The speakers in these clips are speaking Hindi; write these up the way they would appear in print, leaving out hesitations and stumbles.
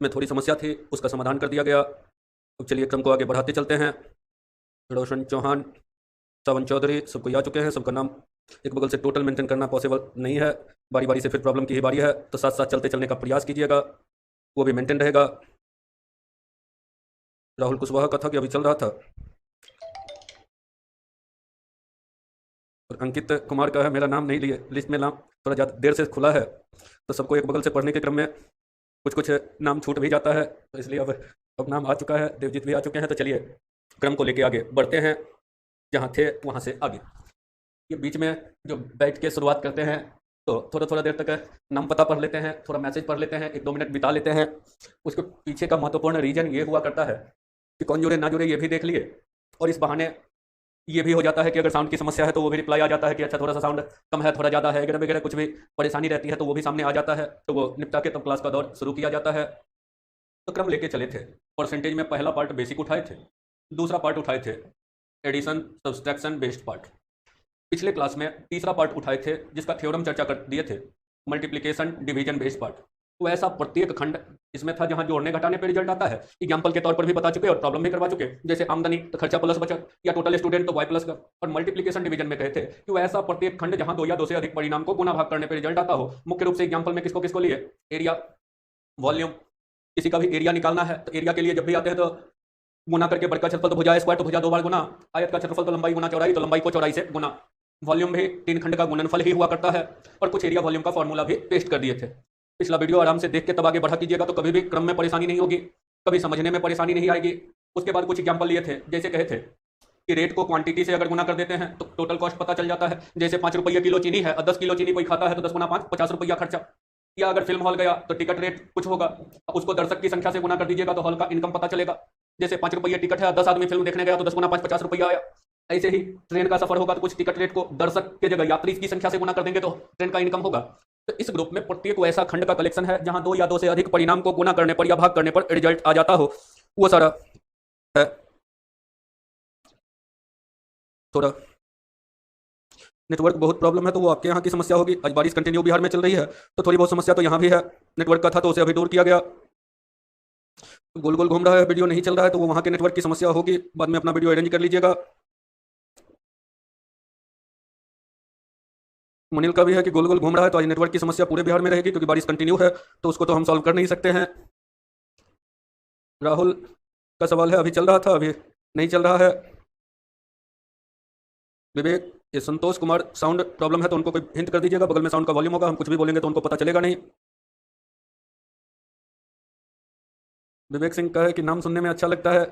में थोड़ी समस्या थी, उसका समाधान कर दिया गया। अब चलिए क्रम को आगे बढ़ाते चलते हैं। रोशन चौहान, सावन चौधरी सबको आ चुके हैं। सबका नाम एक बगल से टोटल मेंटेन करना पॉसिबल नहीं है, बारी बारी से फिर प्रॉब्लम की ही बारी है, तो साथ साथ चलते चलने का प्रयास कीजिएगा, वो भी मेंटेन रहेगा। राहुल कुशवाहा का था कि अभी चल रहा था, और अंकित कुमार का है, मेरा नाम नहीं लिए लिस्ट में, नाम थोड़ा ज़्यादा देर से खुला है, तो सबको एक बगल से पढ़ने के क्रम में कुछ कुछ नाम छूट भी जाता है, तो इसलिए अब नाम आ चुका है, देवजीत भी आ चुके हैं। तो चलिए क्रम को लेके आगे बढ़ते हैं, जहाँ थे वहाँ से आगे। ये बीच में जो बैठ के शुरुआत करते हैं तो थोड़ा थोड़ा देर तक नाम पता पढ़ लेते हैं, थोड़ा मैसेज पढ़ लेते हैं, 1-2 मिनट बिता लेते हैं। उसके पीछे का महत्वपूर्ण रीजन ये हुआ करता है कि कौन जुड़े ना जुड़े ये भी देख लिए, और इस बहाने ये भी हो जाता है कि अगर साउंड की समस्या है तो वो भी रिप्लाई आ जाता है कि अच्छा थोड़ा सा साउंड कम है, थोड़ा ज़्यादा है, वगैरह वगैरह, कुछ भी परेशानी रहती है तो वो भी सामने आ जाता है, तो वो निपटा के तब क्लास का दौर शुरू किया जाता है। तो क्रम लेके चले थे। परसेंटेज में पहला पार्ट बेसिक उठाए थे, दूसरा पार्ट उठाए थे एडिशन सब्सट्रैक्शन बेस्ड पार्ट। पिछले क्लास में तीसरा पार्ट उठाए थे जिसका थ्योरम चर्चा कर दिए थे, मल्टीप्लिकेशन डिवीजन बेस्ड पार्ट। तो ऐसा प्रत्येक खंड इसमें था जहां जोड़ने घटाने पे रिजल्ट आता है, एग्जाम्पल के तौर पर भी बता चुके और प्रॉब्लम भी करवा चुके, जैसे आमदनी तो खर्चा प्लस बचत, या टोटल स्टूडेंट तो वाई प्लस का। और मल्टीप्लिकेशन डिवीजन में कहे थे कि वो ऐसा प्रत्येक खंड जहां 2 या 2 से अधिक परिणाम को गुना भाग करने पर रिजल्ट आता हो। मुख्य रूप से एग्जाम्पल में किसको किसको लिए, एरिया, वॉल्यूम, किसी का भी एरिया निकालना है तो एरिया के लिए जब भी आते हैं तो गुना करके वर्ग का क्षेत्रफल तो भुजा स्क्वायर, तो भुजा 2 बार गुना, आयत का क्षेत्रफल तो लंबाई गुना चौड़ाई, तो लंबाई को चौड़ाई से गुना। वॉल्यूम भी 3 खंड का गुणनफल ही हुआ करता है, और कुछ एरिया वॉल्यूम का फॉर्मूला भी पेस्ट कर दिए थे। पिछला वीडियो आराम से देख के तब आगे बढ़ा कीजिएगा, तो कभी भी क्रम में परेशानी नहीं होगी, कभी समझने में परेशानी नहीं आएगी। उसके बाद कुछ एग्जाम्पल लिए थे, जैसे कहे थे कि रेट को क्वांटिटी से अगर गुना कर देते हैं तो टोटल कॉस्ट पता चल जाता है। जैसे 5 रुपये किलो चीनी है और 10 किलो चीनी कोई खाता है तो 10 गुना 5, 50 रुपया खर्चा। या अगर फिल्म हॉल गया तो टिकट रेट कुछ होगा, उसको दर्शक की संख्या से गुना कर दीजिएगा तो हॉल का इनकम पता चलेगा। जैसे 5 रुपये टिकट है, 10 आदमी फिल्म देखने गया तो 10 गुना 5, 50 रुपया आया। ऐसे ही ट्रेन का सफर होगा तो कुछ टिकट रेट को दर्शक के जगह यात्री की संख्या से गुना कर देंगे तो ट्रेन का इनकम होगा। तो इस ग्रुप में प्रत्येक ऐसा खंड का कलेक्शन है जहां 2 या 2 से अधिक परिणाम को गुना करने पर या भाग करने पर रिजल्ट आ जाता हो, वो सारा है। थोड़ा नेटवर्क बहुत प्रॉब्लम है, तो वो आपके यहाँ की समस्या होगी। आज बारिश कंटिन्यू बिहार में चल रही है, तो थोड़ी बहुत समस्या तो यहाँ भी है। नेटवर्क का था तो उसे अभी दूर किया गया। गोल गोल घूम रहा है, वीडियो नहीं चल रहा है, तो वो वहाँ के नेटवर्क की समस्या होगी। बाद में अपना वीडियो अरेंज कर लीजिएगा। मुनील का भी है कि गोल गोल घूम रहा है, तो आज नेटवर्क की समस्या पूरे बिहार में रहेगी क्योंकि बारिश कंटिन्यू है, तो उसको तो हम सॉल्व कर नहीं सकते हैं। राहुल का सवाल है अभी चल रहा था, अभी नहीं चल रहा है। विवेक, ये संतोष कुमार, साउंड प्रॉब्लम है तो उनको कोई हिंट कर दीजिएगा, बगल में साउंड का वॉल्यूम होगा, हम कुछ भी बोलेंगे तो उनको पता चलेगा नहीं। विवेक सिंह का है कि नाम सुनने में अच्छा लगता है,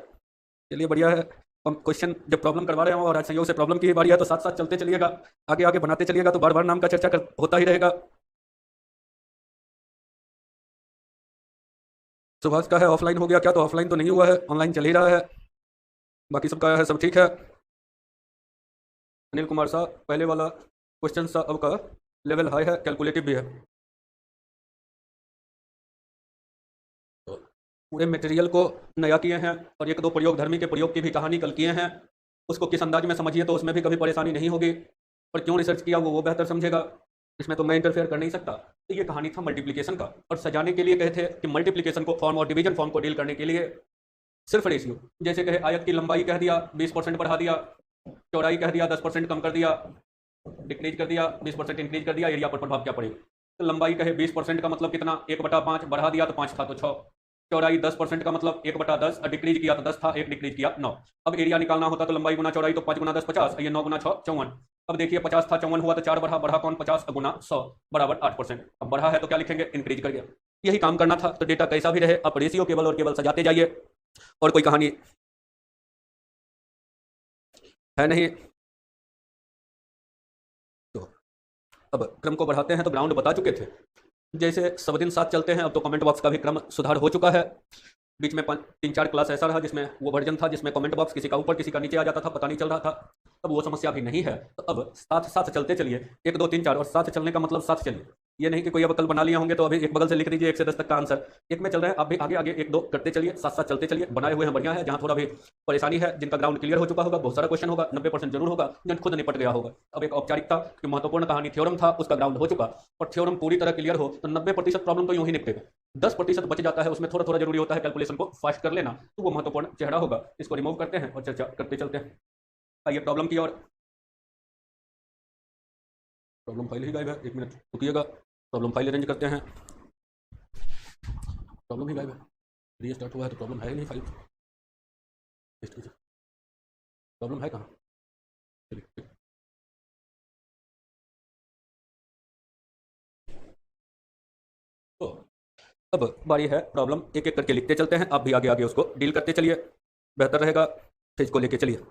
चलिए बढ़िया है। हम क्वेश्चन जब प्रॉब्लम करवा रहे हो और आज संयोग से प्रॉब्लम की ही बारी है, तो साथ साथ चलते चलिएगा, आगे आगे बनाते चलिएगा, तो बार बार नाम का चर्चा होता ही रहेगा। सुभाष का है ऑफलाइन हो गया क्या, तो ऑफलाइन तो नहीं हुआ है, ऑनलाइन चल ही रहा है। बाकी सबका है सब ठीक है। अनिल कुमार शाह, पहले वाला क्वेश्चन सा अब का लेवल हाई है, कैलकुलेटिव भी है। तो पूरे मटेरियल को नया किए हैं और 1-2 प्रयोग धर्मी के प्रयोग की भी कहानी कल किए हैं। उसको किस अंदाज में समझिए तो उसमें भी कभी परेशानी नहीं होगी, और क्यों रिसर्च किया वो बेहतर समझेगा, इसमें तो मैं इंटरफेयर कर नहीं सकता। तो ये कहानी था मल्टीप्लिकेशन का, और सजाने के लिए कहे थे कि मल्टीप्लिकेशन को फॉर्म और डिवीजन फॉर्म को डील करने के लिए सिर्फ रेशियो, जैसे कहे आयत की लंबाई कह दिया 20% बढ़ा दिया, चौड़ाई कह दिया 10% कम कर दिया, डिक्रीज कर दिया 20% इंक्रीज कर दिया, एरिया पर प्रभाव क्या पड़ेगा। तो लंबाई कहे 20% का मतलब कितना, 1/5 बढ़ा दिया तो 5 था तो 6, चौड़ाई 10% का मतलब 1/10, और डिक्रीज किया तो 10 था, 1 डिक्रीज किया 9। अब एरिया निकालना होता तो लंबाई गुना चौड़ाई, तो 5 गुना 10 50, ये 9 गुना 6 54। अब देखिए 50 था 54 हुआ तो 4 बढ़ा, बढ़ा कौन 50 गुना 100 बराबर 8%। अब बढ़ा है तो क्या लिखेंगे, इंक्रीज कर गया। यही काम करना था, तो डेटा कैसा भी रहे आप रेशियो केवल और केवल सजाते जाइए, और कोई कहानी है नहीं। तो अब क्रम को बढ़ाते हैं, तो ग्राउंड बता चुके थे, जैसे सब दिन साथ चलते हैं। अब तो कमेंट बॉक्स का भी क्रम सुधार हो चुका है। बीच में 3-4 क्लास ऐसा रहा जिसमें वो वर्जन था जिसमें कमेंट बॉक्स किसी का ऊपर किसी का नीचे आ जाता था, पता नहीं चल रहा था। अब वो समस्या भी नहीं है, तो अब साथ साथ चलते चलिए, 1 2 3 4, और साथ चलने का मतलब साथ चलिए। ये नहीं कि कोई अब कल बना लिया होंगे तो अभी एक बगल से लिख दीजिए 1 से 10 तक का आंसर। एक में चल रहे हैं, आप भी आगे आगे एक दो करते चलिए, साथ साथ चलते चलिए, बनाए हुए हैं बढ़िया है। जहां थोड़ा भी परेशानी है, जिनका ग्राउंड क्लियर हो चुका होगा, बहुत सारा क्वेश्चन होगा, 90% जरूर होगा, जिन खुद निपट गया होगा। अब एक औपचारिकता की महत्वपूर्ण कहानी थ्योरम था, उसका ग्राउंड हो चुका, और थ्योरम पूरी तरह क्लियर हो तो 90% प्रॉब्लम तो यूं ही निपटेगा। 10% बच जाता है, उसमें थोड़ा थोड़ा जरूरी होता है कैलकुलेशन को फास्ट कर लेना, तो वो महत्वपूर्ण चेहरा होगा। इसको रिमूव करते हैं और चर्चा करते चलते हैं। आइए प्रॉब्लम की ओर। प्रॉब्लम फाइल ही गायब है, 1 मिनट रुकिएगा, प्रॉब्लम फाइल अरेंज करते हैं। प्रॉब्लम ही गायब है, रीस्टार्ट हुआ है तो प्रॉब्लम है ही नहीं फाइल। पेस्ट कीजिए, प्रॉब्लम है कहाँ? चलिए, तो अब बारी है प्रॉब्लम एक एक करके लिखते चलते हैं, आप भी आगे आगे उसको डील करते चलिए, बेहतर रहेगा। फिर इसको लेके चलिए।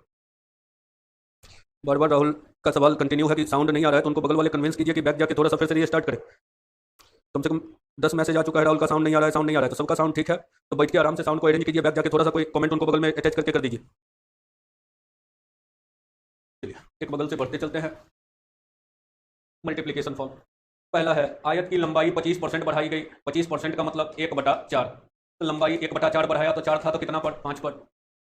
बार बार राहुल का सवाल कंटिन्यू है कि साउंड नहीं आ रहा है, तो उनको बगल वाले कन्विंस कीजिए कि बैक जाके थोड़ा सा फिर से रीस्टार्ट करें। कम से कम 10 मैसेज आ चुका है, राहुल का साउंड नहीं आ रहा है, साउंड नहीं आ रहा है, तो सबका साउंड ठीक है तो बैठ के आराम से साउंड को अरेंज कीजिए। बैक जाके थोड़ा सा कोई कमेंट उनको बगल में अटैच करके कर दीजिए। चलिए एक बगल से बढ़ते चलते हैं। मल्टीप्लीकेशन फॉर्म पहला है, आयत की लंबाई 25% बढ़ाई गई। 25% का मतलब 1/4। तो लंबाई 1/4 बढ़ाया तो 4 था, तो कितना पर? 5 पर।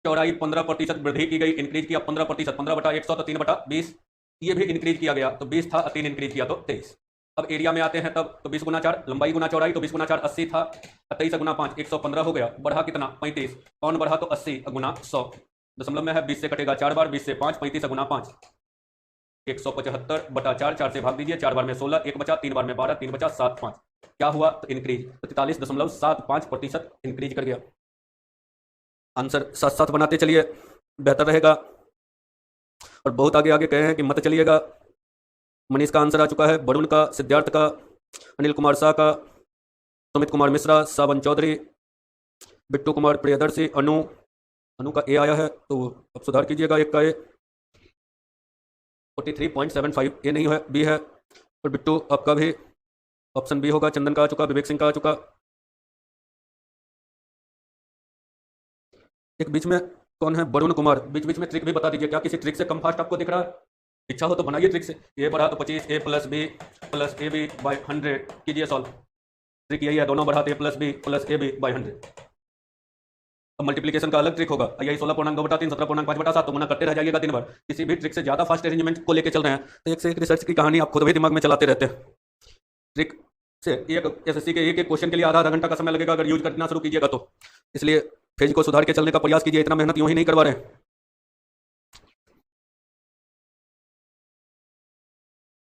चौड़ाई 15% वृद्धि की गई, इंक्रीज किया 15%। 15/100 तो 3/20। ये भी इंक्रीज किया गया, तो 20 था, 3 इंक्रीज किया तो 23। अब एरिया में आते हैं तब, तो 20 गुना 4, लंबाई गुना चौड़ाई, तो 20 गुना 4 80 था, 23 गुना 5 115 हो गया। बढ़ा कितना? 35। कौन बढ़ा? तो 80 गुना 100। दशमलव में है, 20 से कटेगा 4 बार, 20 से 5, 35 गुना 5 175/4, 4 से भाग दीजिए, 4 बार में 16, 1 बचा, 3 बार में 12, 3 बचा 7, 5। क्या हुआ? तो इंक्रीज, तो 43.75% इंक्रीज कर गया। आंसर साथ साथ बनाते चलिए, बेहतर रहेगा। और बहुत आगे आगे कहे हैं कि मत चलिएगा। मनीष का आंसर आ चुका है, वरुण का, सिद्धार्थ का, अनिल कुमार शाह का, सुमित कुमार मिश्रा, सावन चौधरी, बिट्टू कुमार प्रियदर्शी, अनु का ए आया है, तो अब सुधार कीजिएगा, एक का ए 43.75 ये नहीं है, बी है। और बिट्टू आपका भी ऑप्शन बी होगा। चंदन का आ चुका, विवेक सिंह का आ चुका। एक बीच में कौन है? वरुण कुमार। बीच बीच में ट्रिक भी बता दीजिए, क्या किसी ट्रिक से कम फास्ट आपको दिख रहा है? इच्छा हो तो बनाइए ट्रिक से। ए बढ़ा तो 25, A plus B plus A B by 100 कीजिए सॉल्व। ट्रिक यही है, दोनों बढ़ाते A plus B plus A B by 100। अब मल्टीप्लिकेशन का अलग ट्रिक होगा, यही 16.2/3 17.5/7, तो मना करते रह जाइएगा दिन भर। किसी भी ट्रिक से ज़्यादा फास्ट अरेंजमेंट को लेकर चल रहे हैं तो एक से एक रिसर्च की कहानी आप खुद भी दिमाग में चलाते रहते हैं। ट्रिक से एक एसएससी के एक एक क्वेश्चन के लिए आधा घंटा का समय लगेगा अगर यूज करना शुरू कीजिएगा तो। इसलिए फेज को सुधार के चलने का प्रयास कीजिए, इतना मेहनत यूं ही नहीं करवा रहे हैं।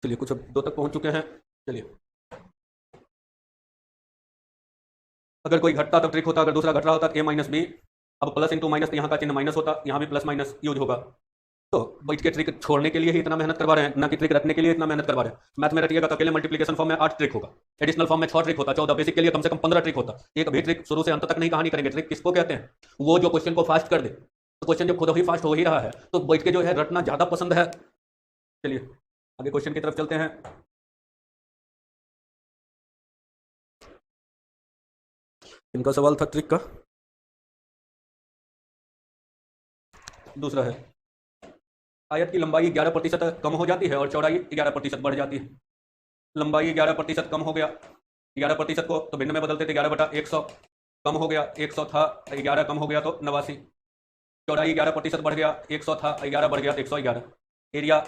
चलिए कुछ अब 2 तक पहुंच चुके हैं। चलिए, अगर कोई घटता तब ट्रिक होता, अगर दूसरा घट रहा होता तो ए माइनस बी। अब प्लस इंटू माइनस, तो यहाँ का चिन्ह माइनस होता, यहाँ भी प्लस माइनस यूज होगा। तो बैठ के ट्रिक छोड़ने के लिए ही इतना मेहनत करवा रहे हैं, ना कि ट्रिक रखने के लिए इतना मेहनत करवा रहे हैं। मैथ में रखिएगा तो अकेले मल्टीप्लिकेशन फॉर्म में 8 ट्रिक होगा, एडिशनल फॉर्म में 6 ट्रिक होता, 14, बेसिक के लिए कम से कम 15 ट्रिक होता। एक भी ट्रिक शुरू से अंत तक नहीं कहानी करेंगे। ट्रिक किसको कहते हैं? वो जो क्वेश्चन को फास्ट कर दे। तो क्वेश्चन जब खुद ही फास्ट हो ही रहा है तो बैठ के जो है रटना ज़्यादा पसंद है। चलिए आगे क्वेश्चन की तरफ चलते हैं। इनका सवाल था ट्रिक का, दूसरा है, आयत की लंबाई 11% कम हो जाती है और चौड़ाई 11% बढ़ जाती है। लंबाई 11% कम हो गया, 11% को तो भिन्न में बदलते थे, 11/100 कम हो गया, 100 था, 11 कम हो गया तो 89। चौड़ाई 11% बढ़ गया, 100 था, 11 बढ़ गया तो 111। एरिया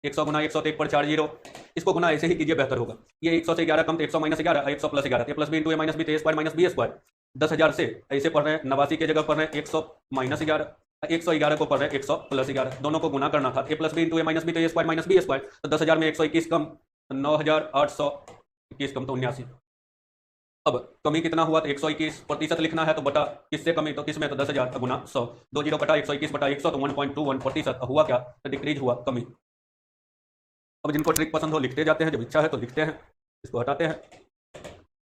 100 गुना 100 तो 1 पर 4 जीरो। इसको गुना ऐसे ही कीजिए, बेहतर होगा। ये 100 से 11 कम तो 100 माइनस 11, 100 प्लस 11, ए प्लस बी इंटू ए माइनस बी, तो ए स्क्वायर माइनस बी स्क्वायर। 10,000 से ऐसे पढ़ रहे हैं, 89 की जगह पढ़ रहे हैं 100 माइनस 11, 111 को पढ़ रहे हैं 100 प्लस 11, दोनों को गुना करना था। ए प्लस बी इंटू ए माइनस बी, तो ए स्क्वायर माइनस बी स्क्वायर, तो 10,000 में 121 कम 9,821 कम तो 79। अब कमी कितना हुआ? तो 121% लिखना है, तो बटा किससे कमी? तो किसमें? तो 10,000 गुना 100, 20 बटा 121 बटा 100 तो 1.21%। हुआ क्या? तो डिक्रीज हुआ, कमी। अब जिनको ट्रिक पसंद हो लिखते जाते हैं, जब इच्छा है तो लिखते हैं। इसको हटाते हैं।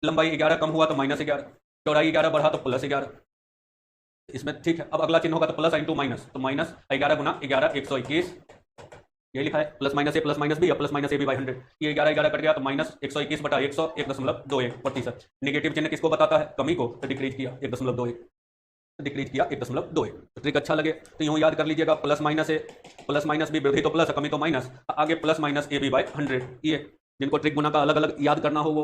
लंबाई 11 कम हुआ तो -11, चौड़ाई 11 बढ़ा तो +11। इसमें ठीक है। अब अगला चिन्ह होगा तो प्लस इंटू माइनस, तो -11 गुना 11 121, यही लिखा है, plus minus A plus minus B या plus minus A B by 100। ये 11 कट गया तो -121 बटा 100 1.21%। नेगेटिव चिन्ह किसको बताता है? कमी को, तो डिक्रीज किया 1.21, डिक्रीज किया 1.21। तो ट्रिक अच्छा लगे तो यूँ याद कर लीजिएगा, plus minus A plus minus B, वृद्धि तो प्लस, कमी तो माइनस, आगे plus minus A B by 100। ये जिनको ट्रिक गुना का अलग अलग याद करना हो वो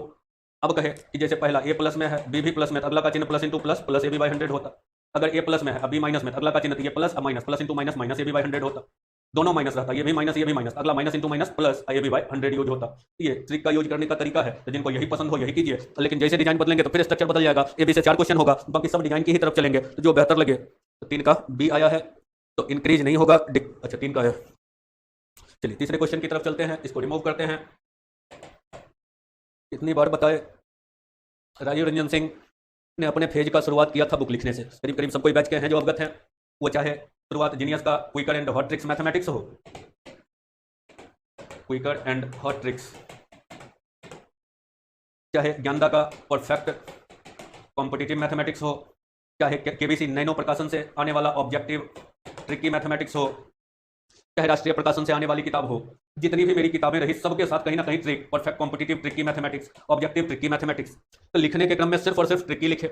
अब कहे कि जैसे पहला ए प्लस में है बी भी प्लस में, तो अगला का चिन्ह plus into plus plus A B by 100 होता। अगर ए प्लस में है अब बी माइनस में, अगला का चिन्ह ये प्लस अब minus plus into minus minus A B by 100 होता। दोनों माइनस रहता, ये भी माइनस, अगला माइनस इंटू माइनस प्लस ये भी बाई 100 यूज होता। ये ट्रिक का यूज करने का तरीका है, तो जिनको यही पसंद हो यही कीजिए, लेकिन जैसे डिजाइन बदलेंगे तो फिर स्ट्रक्चर बदल जाएगा। ए बी से 4 क्वेश्चन होगा, बाकी सब डिजाइन की ही तरफ चलेंगे, तो जो बेहतर लगे। तो 3 का बी आया है, तो इंक्रीज नहीं होगा। अच्छा 3 का है। चलिए तीसरे क्वेश्चन की तरफ चलते हैं, इसको रिमूव करते हैं। इतनी बार बताए राजीव रंजन सिंह ने अपने फेज का शुरुआत किया था बुक लिखने से, करीब करीब सबको बैच के हैं जो अवगत हैं। वो चाहे शुरुआत जीनियस का quicker and hot tricks mathematics हो, क्विकर एंड हॉट ट्रिक्स, चाहे ज्ञानदा का परफेक्ट कॉम्पिटिटिव मैथमेटिक्स हो, चाहे केबीसी नैनो प्रकाशन से आने वाला ऑब्जेक्टिव ट्रिकी मैथमेटिक्स हो, चाहे राष्ट्रीय प्रकाशन से आने वाली किताब हो, जितनी भी मेरी किताबें रही सबके साथ कहीं ना कहीं trick, perfect competitive tricky mathematics, objective tricky mathematics. तो लिखने के क्रम में सिर्फ और सिर्फ ट्रिकी लिखे,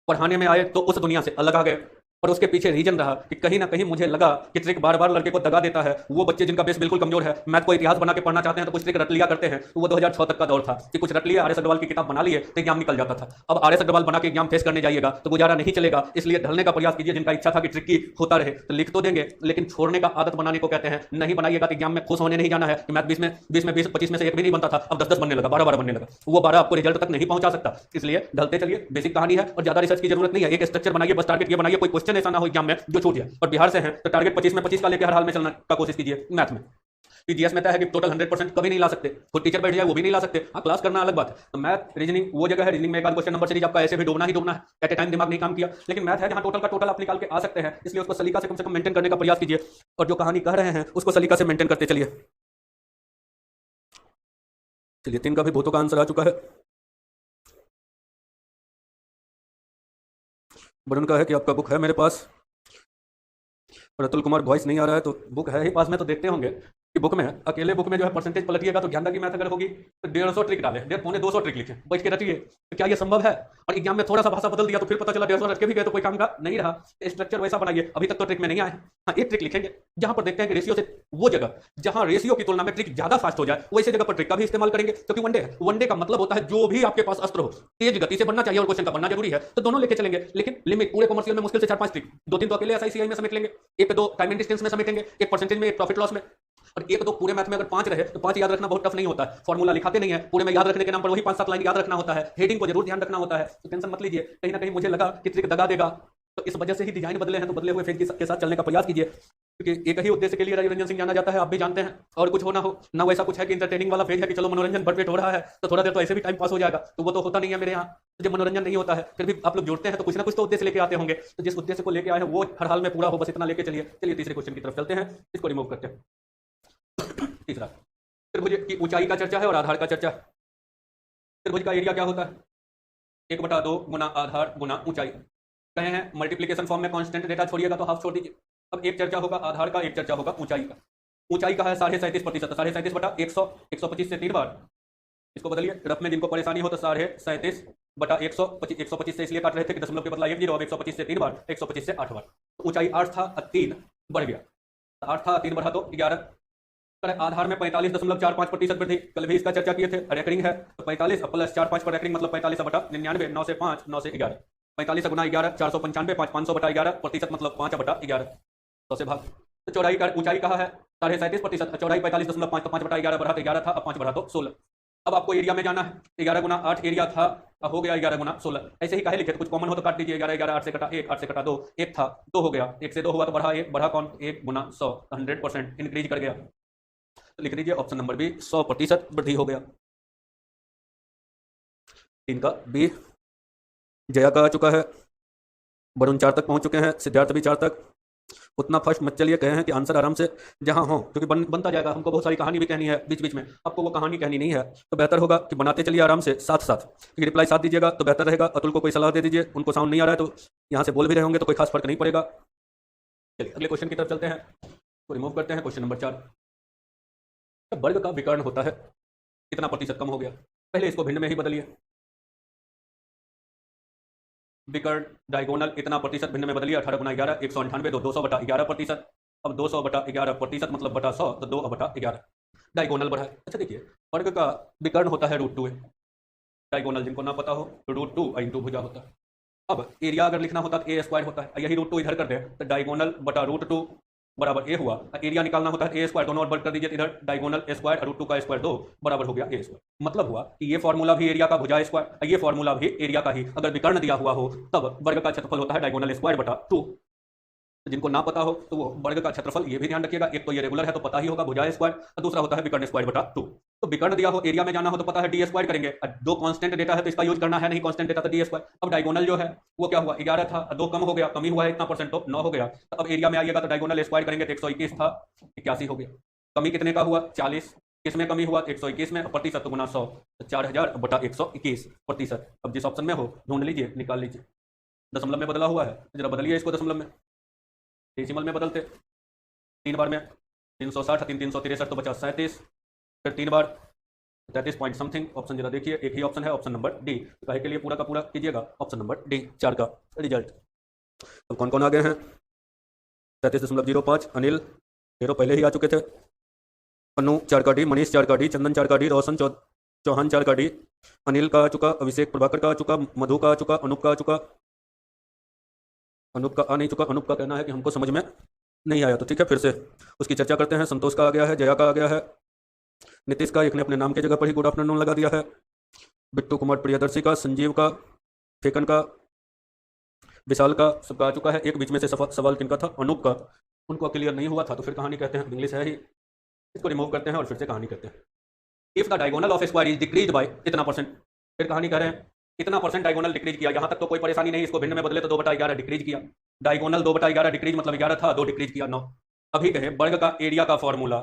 पढ़ाने में आए तो उस दुनिया से अलग आ गए। और उसके पीछे रीजन रहा कि कहीं ना कहीं मुझे लगा कि ट्रिक बार बार लड़के को दगा देता है। वो बच्चे जिनका बेस बिल्कुल कमजोर है, मैथ को इतिहास बना के पढ़ना चाहते हैं तो कुछ ट्रिक रट लिया करते हैं। तो वो 2006 तक का दौर था कि कुछ रट लिया, आर एस अग्रवाल की किताब बना लिए तो एग्जाम निकल जाता था। अब आर एस अग्रवाल बना के एग्जाम फेस करने जाइएगा तो गुजारा नहीं चलेगा, इसलिए ढलने का प्रयास कीजिए। जिनका इच्छा था कि ट्रिकी होता रहे तो लिख तो देंगे, लेकिन छोड़ने का आदत बनाने को कहते हैं। नहीं बनाइएगा तो एग्जाम में खुश होने नहीं जाना है कि मैथ 20 में 25 में से एक भी नहीं बनता था, अब 10 बनने लगा, 12 बनने लगा। वो 12 आपको रिजल्ट तक नहीं पहुंचा सकता, इसलिए ढलते चलिए। बेसिक कहानी है और ज्यादा रिसर्च की जरूरत नहीं है। एक स्ट्रक्चर बनाइए, बस टारगेट ये बनाइए कोई क्वेश्चन ऐसा ना हो एग्जाम में जो छूट जाए। और बिहार से हैं तो टारगेट 25 में 25 का लेकर हर हाल में चलने का कोशिश कीजिए। मैथ में जीएस में तय है कि टोटल 100% कभी नहीं ला सकते, खुद टीचर बैठ जाए वो भी नहीं ला सकते। हाँ क्लास करना अलग बात है। तो मैथ रीजनिंग वो जगह है, रीजनिंग में एक आध क्वेश्चन नंबर सीरीज आपका ऐसे भी डूबना ही डूबना है, एट ए टाइम दिमाग नहीं काम किया। लेकिन मैथ है जहां टोटल का टोटल आप निकाल के आ सकते हैं, इसलिए उसको सलीका से कम मेंटेन करने का प्रयास कीजिए। और जो कहानी कह रहे हैं उसको सलीका से मेंटेन करते चलिए। चलिए 3 का भी भूतों का आंसर आ चुका है। वरुण का है कि आपका बुक है मेरे पास, और अतुल कुमार वॉइस नहीं आ रहा है, तो बुक है ही पास में तो देखते होंगे कि बुक में अकेले बुक में जो है परसेंटेज पलटिएगा तो ज्ञानदा की मैथ अगर होगी तो 150 ट्रिक डाले, 200 ट्रिक लिखे, बैठ के रटिए। तो क्या ये संभव है? और एग्जाम में थोड़ा सा भाषा बदल दिया तो फिर पता चला 150 रट के भी गए तो कोई काम का नहीं रहा। स्ट्रक्चर वैसा बनाइए। अभी तक तो ट्रिक में नहीं आए। हाँ एक ट्रिक लिखेंगे जहां पर देखते हैं कि रेशियो से वो जगह जहां रेशियो की तुलना में ट्रिक ज्यादा फास्ट हो जाए वैसे जगह पर ट्रिक का भी इस्तेमाल करेंगे, क्योंकि वनडे है। वनडे का मतलब होता है जो भी आपके पास अस्त्र हो तेज गति से बनना चाहिए और क्वेश्चन का बनना जरूरी है, तो दोनों लेके चलेंगे। लेकिन लिमिट पूरे कॉमर्शियल में मुश्किल से 4-5 ट्रिक, 2-3 तो अकेले एसआईसीआई में समेट लेंगे, 1-2 टाइम एंड डिस्टेंस में समेटेंगे, 1 परसेंटेज में, 1 प्रॉफिट लॉस में, और 1-2 पूरे मैथ में अगर 5 रहे तो 5 याद रखना बहुत टफ नहीं होता है। फॉर्मूला लिखाते नहीं है, पूरे में याद रखने के नाम पर वही 5-7 लाइन याद रखना होता है। हेडिंग को जरूर ध्यान रखना होता है, तो टेंशन मत लीजिए। कहीं ना कहीं मुझे लगा कि ट्रिक दगा देगा, तो इस वजह से ही डिजाइन बदले हैं। तो बदले हुए फेज के साथ चलने का प्रयास कीजिए, क्योंकि एक ही उद्देश्य के लिए राजीव रंजन सिंह जाना जाता है, आप भी जानते हैं। और कुछ हो ना वैसा कुछ है कि इंटरटेनिंग वाला फेज है कि चलो मनोरंजन भरपेट हो रहा है तो थोड़ा देर तो ऐसे भी टाइम पास हो जाएगा, तो वो तो होता नहीं है मेरे यहाँ। तो जब मनोरंजन नहीं होता है फिर भी आप लोग जुड़ते हैं तो कुछ ना कुछ तो उद्देश्य लेके आते होंगे। तो जिस उद्देश्य को लेके आए हैं वो हर हाल में पूरा हो, बस इतना लेके चलिए। चलिए तीसरे क्वेश्चन की तरफ चलते हैं, इसको रिमूव करते हैं। तीसरा, त्रिभुज की ऊंचाई का चर्चा है और आधार का चर्चा। त्रिभुज का एरिया क्या होता है? 1/2 गुना आधार गुना ऊंचाई। कहे हैं मल्टीप्लीकेशन फॉर्म में कांस्टेंट डेटा छोड़िएगा तो हाफ छोड़ दीजिए। अब एक चर्चा होगा आधार का, एक चर्चा होगा ऊंचाई का। ऊंचाई का है 37.5%, 37 बटा 100, 125 से 3 बार इसको बदलिए। रफ में जिनको परेशानी हो तो 37 बटा 125, 125 से इसलिए काट रहे थे कि दशमलव के बदला 1 जीरो, अब 125 से 3 बार, 125 से 8 बार। तो ऊंचाई 8 था, 3 बढ़ गया, 8 था 3 बढ़ा तो 11। आधार में 45.45% वृद्धि, कल भी इसका चर्चा किए थे। रेकरिंग है तो 45 प्लस 4-5 पर रेकरिंग मतलब 45 बटा 99, 9 से 5, 9 से 11, 45 गुना 11 495, 500 बटा 11 प्रतिशत मतलब 5 बटा 11, 100 से भाग। तो चौड़ाई का ऊंचाई कहा है 37.5%, चौड़ाई 45.5, तो 5 बटा 11 बढ़ा तो 11 था, अब 5 बढ़ा तो 16। अब आपको एरिया में जाना है, 11 गुना 8 एरिया था, अब हो गया 11 गुना 16। ऐसे ही काहे लिखे, तो कुछ कॉमन हो तो काट दीजिए। 11 11 8 से कटा 1, 8 से कटा 2, 1 था 2 हो गया, 1 से 2 हुआ तो बढ़ा 1, बढ़ा कौन 1 गुना 100, 100% इंक्रीज कर गया। तो लिख लीजिए ऑप्शन नंबर बी, 100% वृद्धि हो गया। 3 का बी। जया का आ चुका है, वरुण 4 तक पहुंच चुके हैं, सिद्धार्थ भी 4 तक। उतना फर्स्ट मत चलिए, कहे हैं कि आंसर आराम से जहां हो, क्योंकि बनता जाएगा। हमको बहुत सारी कहानी भी कहनी है बीच बीच में, आपको वो कहानी कहनी नहीं है, तो बेहतर होगा कि बनाते चलिए आराम से साथ साथ। क्योंकि रिप्लाई साथ दीजिएगा तो बेहतर रहेगा। अतुल को कोई सलाह दे दीजिए, उनको साउंड नहीं आ रहा है तो यहाँ से बोल भी रहे होंगे तो कोई खास फर्क नहीं पड़ेगा। चलिए अगले क्वेश्चन की तरफ चलते हैं, तो रिमूव करते हैं। क्वेश्चन नंबर 4, वर्ग का विकर्ण होता है कितना प्रतिशत कम हो गया? पहले इसको भिन्न में ही बदलिए। विकर्ण डायगोनल इतना प्रतिशत भिन्न में बदलिए, 18 गुना 11 198, 200 बटा 11%। अब 200 बटा 11% मतलब बटा 100, तो 2 बटा 11। डायगोनल बढ़ा है। अच्छा देखिए, वर्ग का विकर्ण होता है √2 डायगोनल जिनको ना पता हो तो √2 इंटू भुजा होता है। अब एरिया अगर लिखना होता तो ए स्क्वायर होता है, यही √2 इधर कर दे तो डायगोनल बटा √2 बराबर ए हुआ। ए निकालना होता है ए स्क्वायर, दोनों वर्ग कर दीजिए, इधर डायगोनल ए स्क्वायर √2 का स्क्वायर 2 बराबर हो गया ए स्क्वायर। मतलब हुआ कि ये फॉर्मूला भी एरिया का भुजा स्क्वायर, ये फॉर्मूला भी एरिया का ही अगर विकर्ण दिया हुआ हो तब वर्ग का क्षेत्रफल होता है डायगोनल स्क्वायर बटा 2। तो जिनको ना पता हो तो वो वर्ग का क्षेत्रफल ये भी ध्यान रखिएगा, एक तो ये रेगुलर है तो पता ही होगा भुजा स्क्वायर, और दूसरा होता है विकर्ण स्क्वायर बटा 2। तो विकर्ण दिया हो, एरिया में जाना हो तो पता है डी स्क्वायर करेंगे, दो कांस्टेंट डेटा है तो इसका यूज करना है, नहीं कांस्टेंट डेटा तो डी स्क्वायर। अब डायगोनल जो है वो क्या हुआ, 11 था, 2 कम हो गया, कमी हुआ है इतना परसेंट तो 9 हो गया। तो अब एरिया में आइएगा तो डायगोनल स्क्वायर करेंगे तो 121 था, 81 हो गया। कमी कितने का हुआ, 40, किसमें कमी हुआ 121 में, प्रतिशत गुना 100 तो 4000 बटा 121 प्रतिशत। अब जिस ऑप्शन में हो ढूंढ लीजिए, निकाल लीजिए। दशमलव में बदला हुआ है, जरा बदलिए इसको दशमलव में, डेसिमल में बदलते 3 बार में 360 3 363 तो बचा 37, फिर 3 बार 33 पॉइंट समथिंग। ऑप्शन जरा देखिए, एक ही ऑप्शन है, ऑप्शन नंबर डी। तो कहे के लिए पूरा का पूरा कीजिएगा ऑप्शन नंबर डी 4 का रिजल्ट। अब कौन कौन आ गए हैं, 33.05 अनिल, ढेरों पहले ही आ चुके थे, अनु 4 का डी, मनीष 4 का डी, चंदन 4 का डी, रोशन चौहान 4 का डी, अनिल का आ चुका, अभिषेक प्रभाकर का आ चुका, मधु का आ चुका, अनूप का आ चुका, अनूप का आ नहीं चुका, अनूप का कहना है कि हमको समझ में नहीं आया, तो ठीक है फिर से उसकी चर्चा करते हैं। संतोष का आ गया है, जया का आ गया है, नीतीश का, एक ने अपने नाम की जगह पर ही गुड आफ्टरनून लगा दिया है, बिट्टू कुमार प्रियदर्शी का, संजीव का, फेकन का, विशाल का, सबका आ चुका है। एक बीच में से सवाल किनका था, अनूप का, उनको क्लियर नहीं हुआ था तो फिर कहानी कहते हैं, इंग्लिश है ही, इसको रिमूव करते हैं और फिर से कहानी कहते हैं। If the diagonal of square is decrease by इतना परसेंट, फिर कहानी कह रहे हैं इतना परसेंट डायगोनल डिक्रीज किया, यहाँ तक तो कोई परेशानी नहीं, इसको भिन्न में बदले तो 2/11 डिक्रीज किया, डायगोनल 2/11 डिक्रीज मतलब 11 था, 2 डिक्रीज किया 9। अभी कहे वर्ग का एरिया का फॉर्मूला,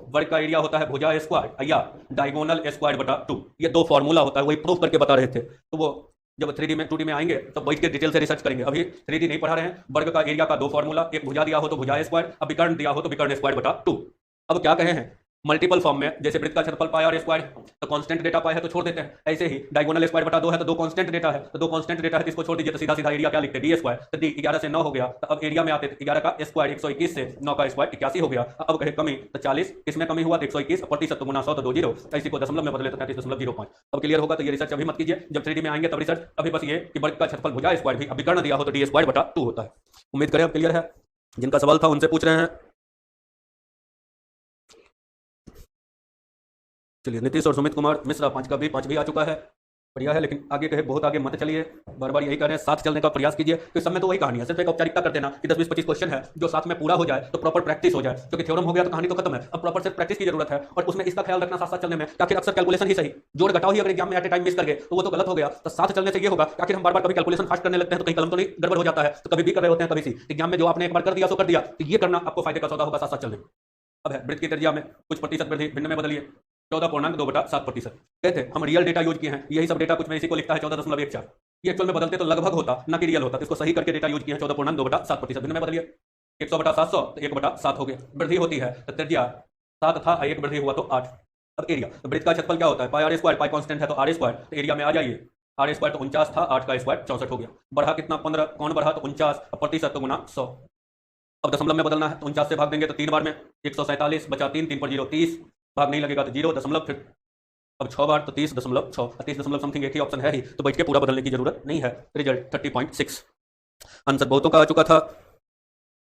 वर्ग का एरिया होता है भुजा स्क्वायर या डायगोनल स्क्वायर बटा 2, ये 2 फॉर्मूला होता है, वही प्रूफ करके बता रहे थे। तो वो जब 3D में 2D में आएंगे तो बैठ के डिटेल से रिसर्च करेंगे, अभी 3D नहीं पढ़ा रहे हैं। वर्ग का एरिया का 2 फॉर्मूला, एक भुजा दिया हो तो भुजा स्क्वायर, अब विकर्ण दिया हो तो विकर्ण स्क्वायर बटा 2। अब क्या कहे हैं, मल्टीपल फॉर्म में, जैसे वृत्त का क्षेत्रफल पाया और स्क्वायर, तो कांस्टेंट डेटा पाया है तो छोड़ देते हैं, ऐसे ही डायगोनल स्क्वायर बटा 2 है तो 2 कांस्टेंट डेटा है, तो 2 कांस्टेंट डेटा है तो इसको छोड़ दीजिए, तो सीधा सीधा एरिया क्या लिखते हैं, डी स्क्वायर, तो डी 11 से 9 हो गया, तो अब एरिया में आते 11 का स्क्वायर 121 से 9 का स्क्वायर 81 हो गया। अब कहे कमी तो 40, इसमें कमी हुआ तो 121, प्रतिशत गुना 100 तो 2 जीरो, तो इसी को दशमलव में बदले तो 33.05। अब क्लियर होगा, तो ये रिसर्च अभी मत कीजिए, जब 3D में आएंगे तब रिसर्च, अभी बस ये कि वर्ग का क्षेत्रफल भुजा स्क्वायर भी अब विकर्ण दिया हो तो डी स्क्वायर बटा 2 होता है। उम्मीद करें अब क्लियर है, जिनका सवाल था उनसे पूछ रहे हैं। चलिए, नीतीश और सुमित कुमार मिश्रा 5 भी आ चुका है, बढ़िया है, लेकिन आगे कहे बहुत आगे मत चलिए, बार बार यही कह रहे हैं, साथ चलने का प्रयास कीजिए। तो इस समय तो वही कहानी है, सिर्फ एक औपचारिकता कर देना कि 10 20 25 क्वेश्चन है जो साथ में पूरा हो जाए तो प्रॉपर प्रैक्टिस हो जाए, क्योंकि थ्योरम हो गया तो कहानी तो खत्म है, अब प्रॉपर से प्रैक्टिस की जरूरत है। और उसमें इसका ख्याल रखना साथ साथ चलने में, आखिर अक्सर कैलकुलेशन ही सही, जोड़ घटाओ ही अगर एग्जाम में एट ए टाइम मिस कर गए तो वो तो गलत हो गया। तो साथ चलने से ये होगा कि आखिर हम बार बार कभी कैलकुलेशन फास्ट करने लगते हैं तो कहीं कलम तो नहीं गड़बड़ हो जाता है, तो कभी भी कर रहे होते हैं, कभी सी एग्जाम में जो आपने एक बार कर दिया सो कर दिया, तो ये करना आपको फायदे का सौदा होगा साथ साथ चलने में। अब है वृत्त की त्रिज्या में कुछ प्रतिशत वृद्धि, भिन्न में बदलिए 14.2/7%। कहते हम रियल डेटा यूज किए हैं, यही सब डेटा कुछ में इसी को लिखता है 14.14, ये एक्चुअल में बदलते तो लगभग होता ना कि रियल होता, इसको सही करके डेटा यूज किया है 14.2/7%। भिन्न में बदलिए 100/700 तो 1/7 हो गया, वृद्धि होती है तो त्रिज्या 7 था, एक वृद्धि हुआ तो 8। अब एरिया, तो वृत्त का क्षेत्रफल क्या होता है, पाई आर स्क्वायर, पाई कांस्टेंट है तो आर स्क्वायर, तो एरिया में आ जाइए, आर स्क्वायर तो 49 था, 8 का स्क्वायर 64 हो गया, बढ़ा कितना 15, कौन बढ़ा तो 49, प्रतिशत तो गुना 100। अब दशमलव में बदलना है तो 49 से भाग देंगे तो 3 बार में 147 बचा 3, 3 पर 0 30, भाग नहीं लगेगा तो 0 दशमलव, फिर अब 6 बार तो 30.6, 30 दशमलव समथिंग एक ही ऑप्शन है ही, तो बैठ के पूरा बदलने की जरूरत नहीं है। रिजल्ट 30.6। आंसर बहुतों का आ चुका था,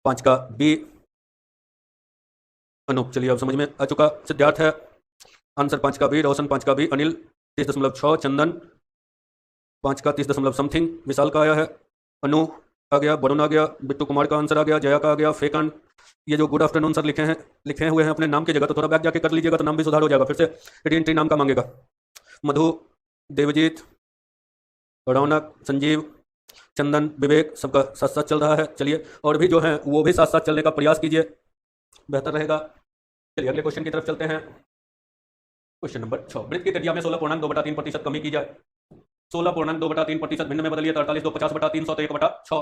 5 का बी अनूप, चलिए अब समझ में आ चुका। सिद्धार्थ है, आंसर 5 का बी, रोशन 5 का बी, अनिल 30.6, चंदन 5 का 30 दशमलव समथिंग, विशाल का आया है, अनु आ गया, वरुण आ गया, बिट्टू कुमार का आंसर आ गया, जया का आ गया, फेकन, ये जो गुड आफ्टरनून सर लिखे हुए हैं अपने नाम की जगह, तो थोड़ा बैक जाके कर लीजिएगा तो नाम भी सुधार हो जाएगा, फिर से एंट्री नाम का मांगेगा। मधु, देवजीत, रौनक, संजीव, चंदन, विवेक, सबका साथ साथ चल रहा है। चलिए और भी जो है वो भी साथ साथ चलने का प्रयास कीजिए, बेहतर रहेगा। चलिए अगले क्वेश्चन की तरफ चलते हैं। क्वेश्चन नंबर 6, वृत्त की त्रिज्या में 16.2/3% कमी की जाए। 16.2/3% भिन्न में बदलिए, 48 2 50/300 तो 1/6।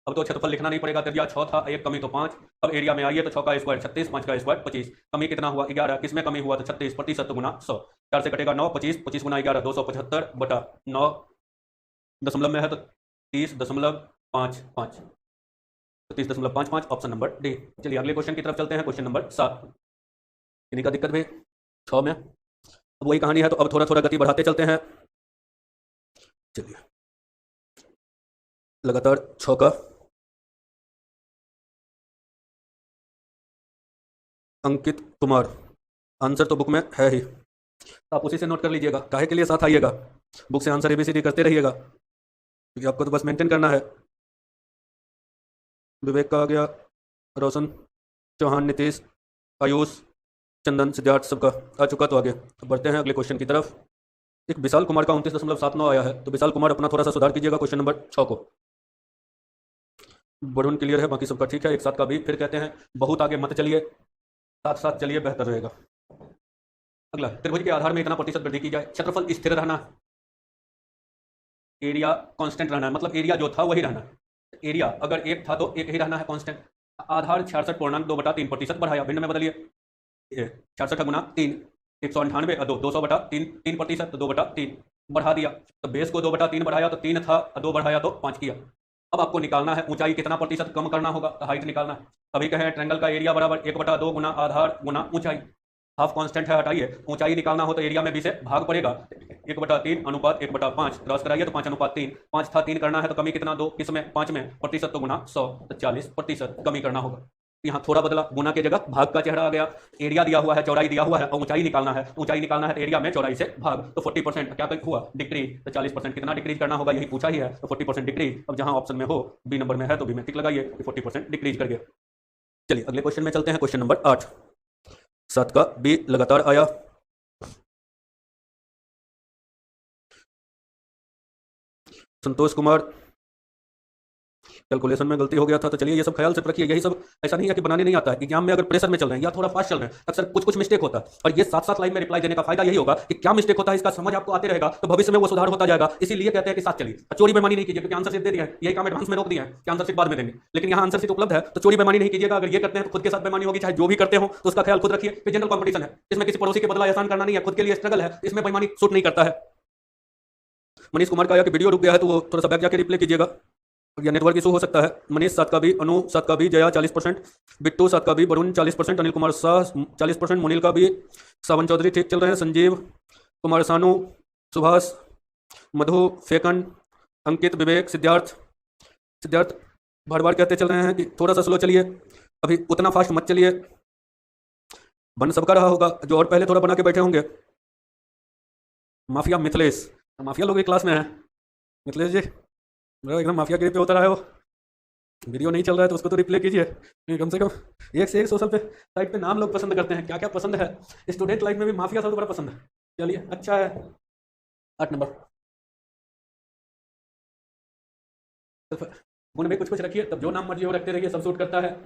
अब तो क्षेत्रफल लिखना नहीं पड़ेगा, त्रिज्या 6 था, एक कमी तो 5। अब एरिया में आइए तो 6 का स्क्वायर 36, 5 का स्क्वायर 25, कमी कितना हुआ 11, किसमें कमी हुआ तो 36, प्रतिशत गुना 100, 4 से कटेगा 9, 25, 25 गुना 11 275/9, दशमलव में है तो 30.55, 30.55, ऑप्शन नंबर डी। चलिए अगले क्वेश्चन की तरफ चलते हैं, क्वेश्चन नंबर 7। किन्हीं का दिक्कत भी 6 में। अब वही कहानी है, तो अब थोड़ा थोड़ा गति बढ़ाते चलते हैं। चलिए, लगातार 6 का अंकित कुमार, आंसर तो बुक में है ही, तो आप उसी से नोट कर लीजिएगा। काहे के लिए साथ आइएगा, बुक से आंसर एबीसीडी करते रहिएगा, क्योंकि आपको तो बस मेंटेन करना है। विवेक का आ गया, रोशन, चौहान, नीतीश, आयुष, चंदन, सिद्धार्थ, सबका आ चुका। तो आगे तो बढ़ते हैं अगले क्वेश्चन की तरफ। एक विशाल कुमार का 29.79 आया है, तो विशाल कुमार अपना थोड़ा सा सुधार कीजिएगा क्वेश्चन नंबर 6 को। वरुण क्लियर है, बाकी सबका ठीक है। एक साथ का भी फिर कहते हैं, बहुत आगे मत चलिए, साथ साथ चलिए, बेहतर रहेगा। अगला, त्रिभुज के आधार में इतना प्रतिशत वृद्धि की जाए, क्षेत्रफल स्थिर रहना, एरिया कांस्टेंट रहना है, मतलब एरिया जो था वही रहना है। एरिया अगर एक था तो एक ही रहना है कांस्टेंट। आधार 66.2/3% बढ़ाया, भिन्न में बदलिए, 66 गुना 3, 198 और 2, 200/3, 3%, तो 2/3 बढ़ा दिया। तो बेस को 2/3 बढ़ाया तो 3 था, 2 बढ़ाया तो 5 किया। अब आपको निकालना है ऊंचाई कितना प्रतिशत कम करना होगा, तो हाइट निकालना है। अभी कहे ट्रायंगल का एरिया बराबर 1/2 गुना आधार गुना ऊंचाई, हाफ कांस्टेंट है हटाइए, ऊंचाई निकालना हो तो एरिया में 20 से भाग पड़ेगा, 1/3 अनुपात 1/5, क्रॉस कराइए तो 5/3, 5 था 3 करना है तो कमी कितना 2, किस में 5 में, प्रतिशत तो गुना 100, तो 40% कमी करना होगा। यहाँ थोड़ा बदला, गुना की जगह भाग का चेहरा आ गया। एरिया दिया हुआ है, चौड़ाई दिया हुआ है और ऊंचाई निकालना है। ऊंचाई निकालना है तो एरिया में चौड़ाई से भाग, तो 40% क्या हुआ डिक्रीज, तो 40% कितना डिक्रीज करना होगा, यही पूछा ही है, तो 40% डिक्रीज। अब जहां ऑप्शन में हो, बी नंबर में है तो बी में टिक लगाइए, 40% डिक्रीज कर गया। चलिए अगले क्वेश्चन में चलते हैं, क्वेश्चन नंबर 8। 7 का बी लगातार आया। संतोष कुमार, कैलकुलेशन में गलती हो गया था, तो चलिए ये सब ख्याल से रखिए। यही सब, ऐसा नहीं है कि बनाने नहीं आता है, एग्जाम में अगर प्रेशर में चल रहे हैं या थोड़ा फास्ट चल रहे हैं, अक्सर कुछ कुछ मिस्टेक होता है। और ये साथ साथ लाइन में रिप्लाई देने का फायदा यही होगा कि क्या मिस्टेक होता है इसका समझ आपको आते रहेगा, तो भविष्य में वो सुधार होता जाएगा। इसीलिए कहते हैं कि साथ चलिए, चोरी बेमानी नहीं कीजिए, क्योंकि आंसर शीट दे दिया है, यही काम एडवांस में रोक दिया है कि आंसर शीट बाद में देंगे, लेकिन यहाँ आंसर शीट उपलब्ध है, तो चोरी बेमानी नहीं कीजिएगा। अगर ये करते हैं तो खुद के साथ बेमानी होगी, चाहे जो भी करते हो तो उसका ख्याल खुद रखिए कि जनरल कॉम्पिटिशन है, इसमें किसी पड़ोसी के बदला एहसान करना नहीं है, खुद के लिए स्ट्रगल है, इसमें बेमानी सूट नहीं करता है। मनीष कुमार का आया कि वीडियो रुक गया है, तो वो थोड़ा सा बैक जाके रिप्ले कीजिएगा, या नेटवर्क इशू हो सकता है। मनीष 7 का भी, अनु 7 का भी, जया 40%, बिट्टू 7 का भी, वरुण 40%, अनिल कुमार शाह 40%, मुनील का भी, सावन चौधरी ठीक चल रहे हैं, संजीव कुमार, सानू, सुभाष, मधु, फेकन, अंकित, विवेक, सिद्धार्थ बार बार कहते चल रहे हैं कि थोड़ा सा स्लो चलिए, अभी उतना फास्ट मत चलिए। बन सबका रहा होगा, जो और पहले थोड़ा बना के बैठे होंगे। माफिया मिथिलेश, माफिया लोग एक क्लास में है। मिथिलेश जी एकदम माफिया गिरी पे उतर आए हो, वीडियो नहीं चल रहा है तो उसको तो रिप्ले कीजिए, कम से कम एक से एक सोशल पे साइट पे नाम लोग पसंद करते हैं, क्या क्या पसंद है। स्टूडेंट लाइफ में भी माफिया सबसे बड़ा पसंद है। चलिए अच्छा है। 8 नंबर, गुण में कुछ कुछ रखिए, तब जो नाम मर्जी हो रखते रहिए, सब सूट करता है।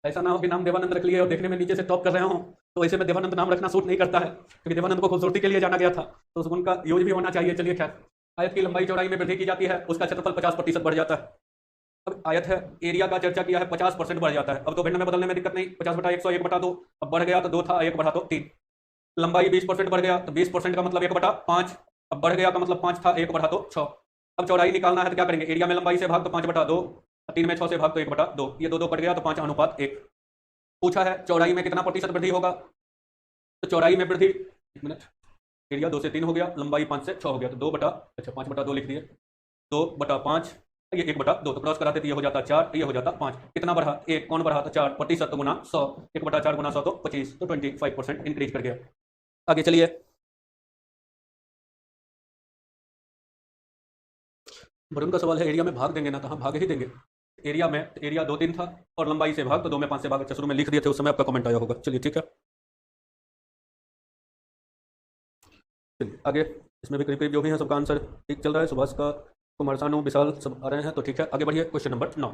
ऐसा ना हो कि नाम देवानंद रख लिए और देखने में नीचे से टॉप कर रहे हो, तो ऐसे में देवानंद नाम रखना सूट नहीं करता है, क्योंकि देवानंद को खूबसूरती के लिए जाना गया था, तो उस गुण का यूज भी होना चाहिए। चलिए खैर, आयत की लंबाई चौड़ाई में वृद्धि की जाती है, उसका क्षेत्रफल 50% बढ़ जाता है। अब आयत है, एरिया का चर्चा किया है, 50% बढ़ जाता है। अब तो भिन्न में बदलने में दिक्कत नहीं, 50/100 1/2, अब बढ़ गया तो 2 था, 1 बढ़ा तो 3। लंबाई 20% बढ़ गया, तो 20% का मतलब 1/5, अब बढ़ गया का मतलब 5 था, 1 बढ़ा तो 6। अब चौड़ाई निकालना है तो क्या करेंगे, एरिया में लंबाई से भाग तो 5/2, 3 में 6 से भाग तो 1/2, ये 2 कट गया तो 5/1। पूछा है चौड़ाई में कितना प्रतिशत वृद्धि होगा, तो चौड़ाई में वृद्धि, 1 मिनट, एरिया 2 से 3 हो गया, लंबाई 5 से 6 हो गया, तो 5/2 लिख दिए, 2/5, ये 1/2, तो क्रॉस कराते तो ये हो जाता 4, ये हो जाता 5, कितना बढ़ा 1, कौन बढ़ा तो 4, प्रतिशत तो गुना 100, 1/4 गुना 100 तो 25, तो 25% इंक्रीज कर गया। आगे चलिए, वरुण का सवाल है एरिया में भाग देंगे ना, तो हाँ भाग ही देंगे। एरिया में, एरिया 2 3 था और लंबाई से भाग तो 2 में 5 से भाग, शुरू में लिख दिए थे, उस समय आपका कमेंट आया होगा। चलिए ठीक है, चलिए आगे, इसमें भी करीब करीब जो भी है सबका आंसर ठीक चल रहा है। सुभाष का, कुमार, सानू, विशाल सब आ रहे हैं, तो ठीक है आगे बढ़िए। क्वेश्चन नंबर 9,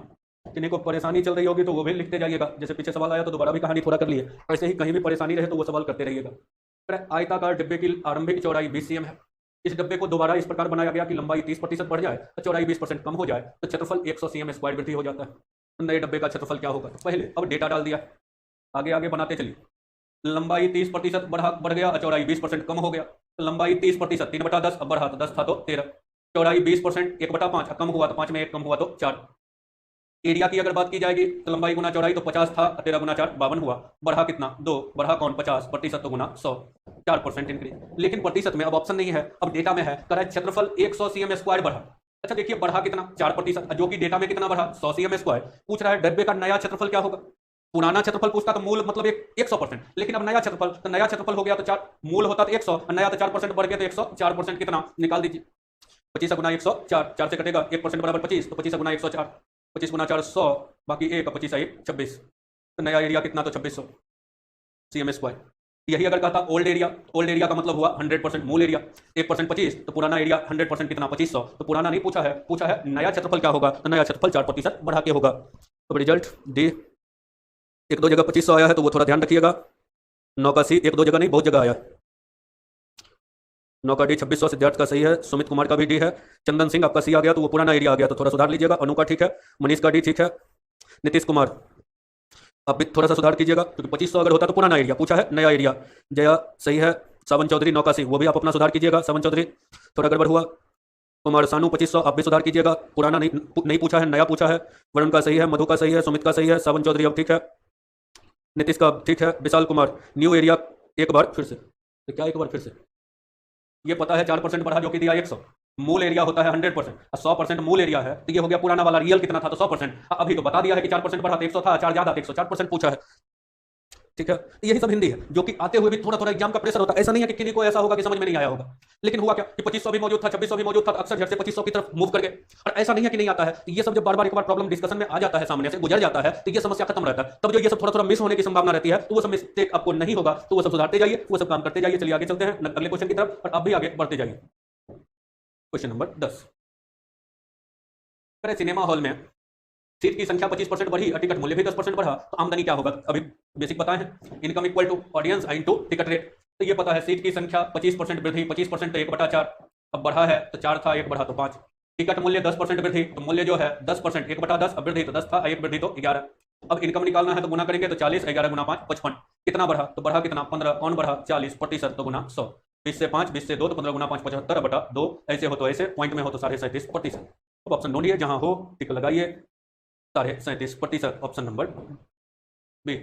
किन्हीं को परेशानी चल रही होगी तो वो भी लिखते जाइएगा, जैसे पीछे सवाल आया तो दोबारा भी कहानी थोड़ा कर लिए, ऐसे ही कहीं भी परेशानी रहे तो वो सवाल करते रहिएगा। आयताकार डिब्बे की आरंभिक चौड़ाई 20 cm है, इस डब्बे को दोबारा इस प्रकार बनाया गया कि लंबाई 30% बढ़ जाए तो चौड़ाई 20% कम हो जाए, तो क्षेत्रफल 100 cm² वृद्धि हो जाता है। नए डब्बे का क्षेत्रफल क्या होगा, तो पहले अब डेटा डाल दिया, आगे आगे बनाते चलिए। लंबाई 30% बढ़ गया, चौड़ाई 20% कम हो गया, तो लंबाई 30%, 3/10, अब बढ़ा तो 10 था तो 13, चौड़ाई 20%, 1/5, कम हुआ तो 5 में 1 कम हुआ तो 4, एरिया की अगर बात की जाएगी तो लंबाई गुना चौड़ाई तो 50 था, 13 गुना 4 52 हुआ। बढ़ा कितना 2, बढ़ा कौन 50, प्रतिशत तो गुना 100, 4% इंक्रीज। लेकिन प्रतिशत में अब ऑप्शन नहीं है, अब डेटा में है, कह क्षेत्रफल 100 सीएम स्क्वायर बढ़ा। अच्छा देखिए बढ़ा कितना 4%, जो कि डेटा में कितना बढ़ा 100 सीएम स्क्वायर। पूछ रहा है डब्बे का नया क्षेत्रफल क्या होगा। पुराना क्षेत्रफल पूछता तो मूल मतलब 100%, लेकिन अब नया क्षेत्रफल, तो नया क्षेत्रफल हो गया तो 4, मूल होता तो 100, नया तो 4% बढ़ गया तो 100, 4% कितना निकाल दीजिए। 25 गुना 100 4, 4 से कटेगा 1% बराबर 25, तो 25 गुना 104, 25 गुना 4 100, बाकी 1 25 1 26, तो नया एरिया कितना तो 2600 सीएम स्क्वायर। यही अगर कहता ओल्ड एरिया, ओल्ड एरिया का मतलब हुआ 100% मूल एरिया, 1% 25, तो पुराना एरिया 100% कितना 2500, तो पुराना नहीं पूछा है, पूछा है नया क्षेत्रफल क्या होगा, तो नया क्षेत्रफल 4% बढ़ा के होगा। तो रिजल्ट डी। एक दो जगह 2500 आया है तो वो थोड़ा ध्यान रखिएगा। 9 का सी एक दो जगह नहीं बहुत जगह आया। 9 का डी 2600 सिद्धार्थ का सही है, सुमित कुमार का भी डी है। चंदन सिंह आपका सी आ गया तो वो पुराना एरिया आ गया, तो थोड़ा सुधार लीजिएगा। अनु का ठीक है, मनीष का डी ठीक है। नीतीश कुमार आप भी थोड़ा सा सुधार कीजिएगा, क्योंकि 2500 अगर होता तो पुराना एरिया, पूछा है नया एरिया। जया सही है। सावन चौधरी 9 का सी, वो भी आप अपना सुधार कीजिएगा। सावन चौधरी थोड़ा गड़बड़ हुआ। कुमार सानू 2500 आप भी सुधार कीजिएगा, पुराना नहीं पूछा है, नया पूछा है। वरुण का सही है, मधु का सही है, सुमित का सही है, सावन चौधरी अब ठीक है। नीतीश का ठीक है। विशाल कुमार न्यू एरिया एक बार फिर से, तो क्या एक बार फिर से, ये पता है 4% बढ़ा जो कि दिया 100, मूल एरिया होता है 100%, 100% मूल एरिया है, तो ये हो गया पुराना वाला। रियल कितना था तो 100%, अभी तो बता दिया है कि 4% बढ़ा तो 100 था, 4 ज्यादा 104% पूछा है। ठीक है, यही सब हिंदी है, जो कि आते हुए भी थोड़ा थोड़ा एग्जाम का प्रेशर होता है। ऐसा नहीं है कि किसी को ऐसा होगा कि समझ में नहीं आया होगा, लेकिन हुआ क्या कि 2500 भी मौजूद था, 2600 भी मौजूद था, तो अक्सर झट से 2500 की तरफ मूव कर गए। और ऐसा नहीं है कि नहीं आता है, तो ये सब जब बार बार एक बार प्रॉब्लम डिस्कशन में आ जाता है, सामने से गुजर जाता है, तो ये समस्या खत्म रहता है। तब जो ये सब थोड़ा थोड़ा मिस होने की संभावना रहती है, तो वो सब मिस्टेक आपको नहीं होगा, तो वो सब सुधारते जाइए, वो सब काम करते जाइए। चलिए आगे चलते हैं अगले क्वेश्चन की तरफ, और अब भी आगे बढ़ते जाइए। क्वेश्चन नंबर 10, सिनेमा हॉल में सीट की संख्या 25% बढ़ी और टिकट मूल्य भी 10% बढ़ा, तो आमदनी क्या होगा। अभी बेसिक बताए हैं, income equal to audience into ticket rate. तो ये पता है सीट की संख्या 25% वृद्धि, 25% तो 1/4, अब बढ़ा है तो 4 था, 1 बढ़ा तो 5। टिकट मूल्य 10% वृद्धि, तो मूल्य जो है 10%, 1/10, अब वृद्धि तो 10 था, 1 वृद्धि तो 11। अब इनकम निकालना है तो गुना करेंगे तो 40, 11 गुना 5 55। कितना बढ़ा तो बढ़ा कितना 15, कौन बढ़ा 40%, तो गुना 100। 20 से 5, 20 से 2 तो 15 गुना 5 75/2, ऐसे हो तो ऐसे, पॉइंट में हो तो 37.5%। अब ऑप्शन ढूंढिए, जहां हो टिक लगाइए। 37%, ऑप्शन नंबर बी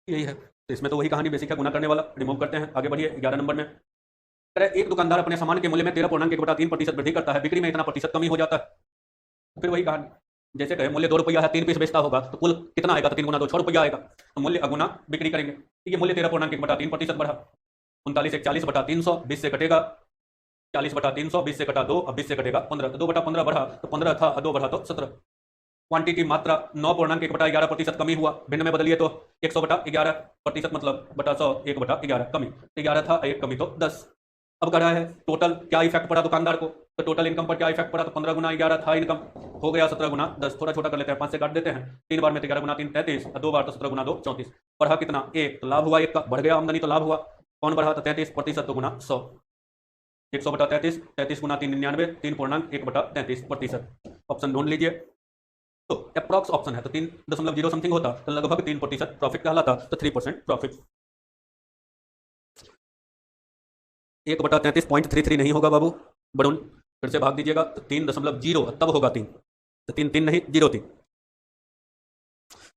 यही है। तो इसमें तो वही कहानी बेसिक है, गुना करने वाला। रिमूव करते हैं, आगे बढ़िए। 11 नंबर में एक दुकानदार अपने सामान के मूल्य में 13.1/3% वृद्धि करता है, बिक्री में इतना प्रतिशत कमी हो जाता है। फिर वही कहानी, जैसे कहे मूल्य 2 रुपया है, 3 पीस बेचता होगा, तो कुल कितना आएगा, तो 3 गुना 2 6 रुपया आएगा। तो मूल्य अगुना बिक्री करेंगे, ये मूल्य 13.1/3% बढ़ा। 39 एक 40/300, 20 से कटेगा 40/300, 20 से कटा 2, अब 20 से कटेगा 15, तो 2/15 बढ़ा, तो 15 था, 2 बढ़ा तो 17। क्वांटिटी मात्रा 9.1/11% कमी हुआ, भिन्न में बदलिए तो 100/11%, मतलब बटा 100, 1/11 कमी, 11 था, 1 कमी तो 10। अब कह रहा है टोटल क्या इफेक्ट पड़ा दुकानदार को, तो टोटल इनकम पर क्या इफेक्ट पड़ा, तो 15 गुना 11 था इनकम, हो गया 17 गुना 10। थोड़ा छोटा कर लेते हैं, 5 से काट देते हैं, 3 बार में तो 11 गुना 3 33, 2 बार तो 17 गुना 2 34। बढ़ा कितना 1, तो लाभ हुआ 1 का, बढ़ गया आमदनी तो लाभ हुआ। कौन बढ़ा, तो 33%, तो गुना 100, 100/33, 33 गुना 3 99, 3.1/33%। ऑप्शन ढूंढ लीजिए। तो अप्रॉक्स ऑप्शन है, तो 3.0 समथिंग होता तो लगभग 3% प्रॉफिट कहलाता, तो 3% प्रॉफिट। 1/33.33 नहीं होगा बाबू, वरुण फिर से भाग दीजिएगा, तो 3.0 तब होगा 3, तो 3 3 नहीं 0 3,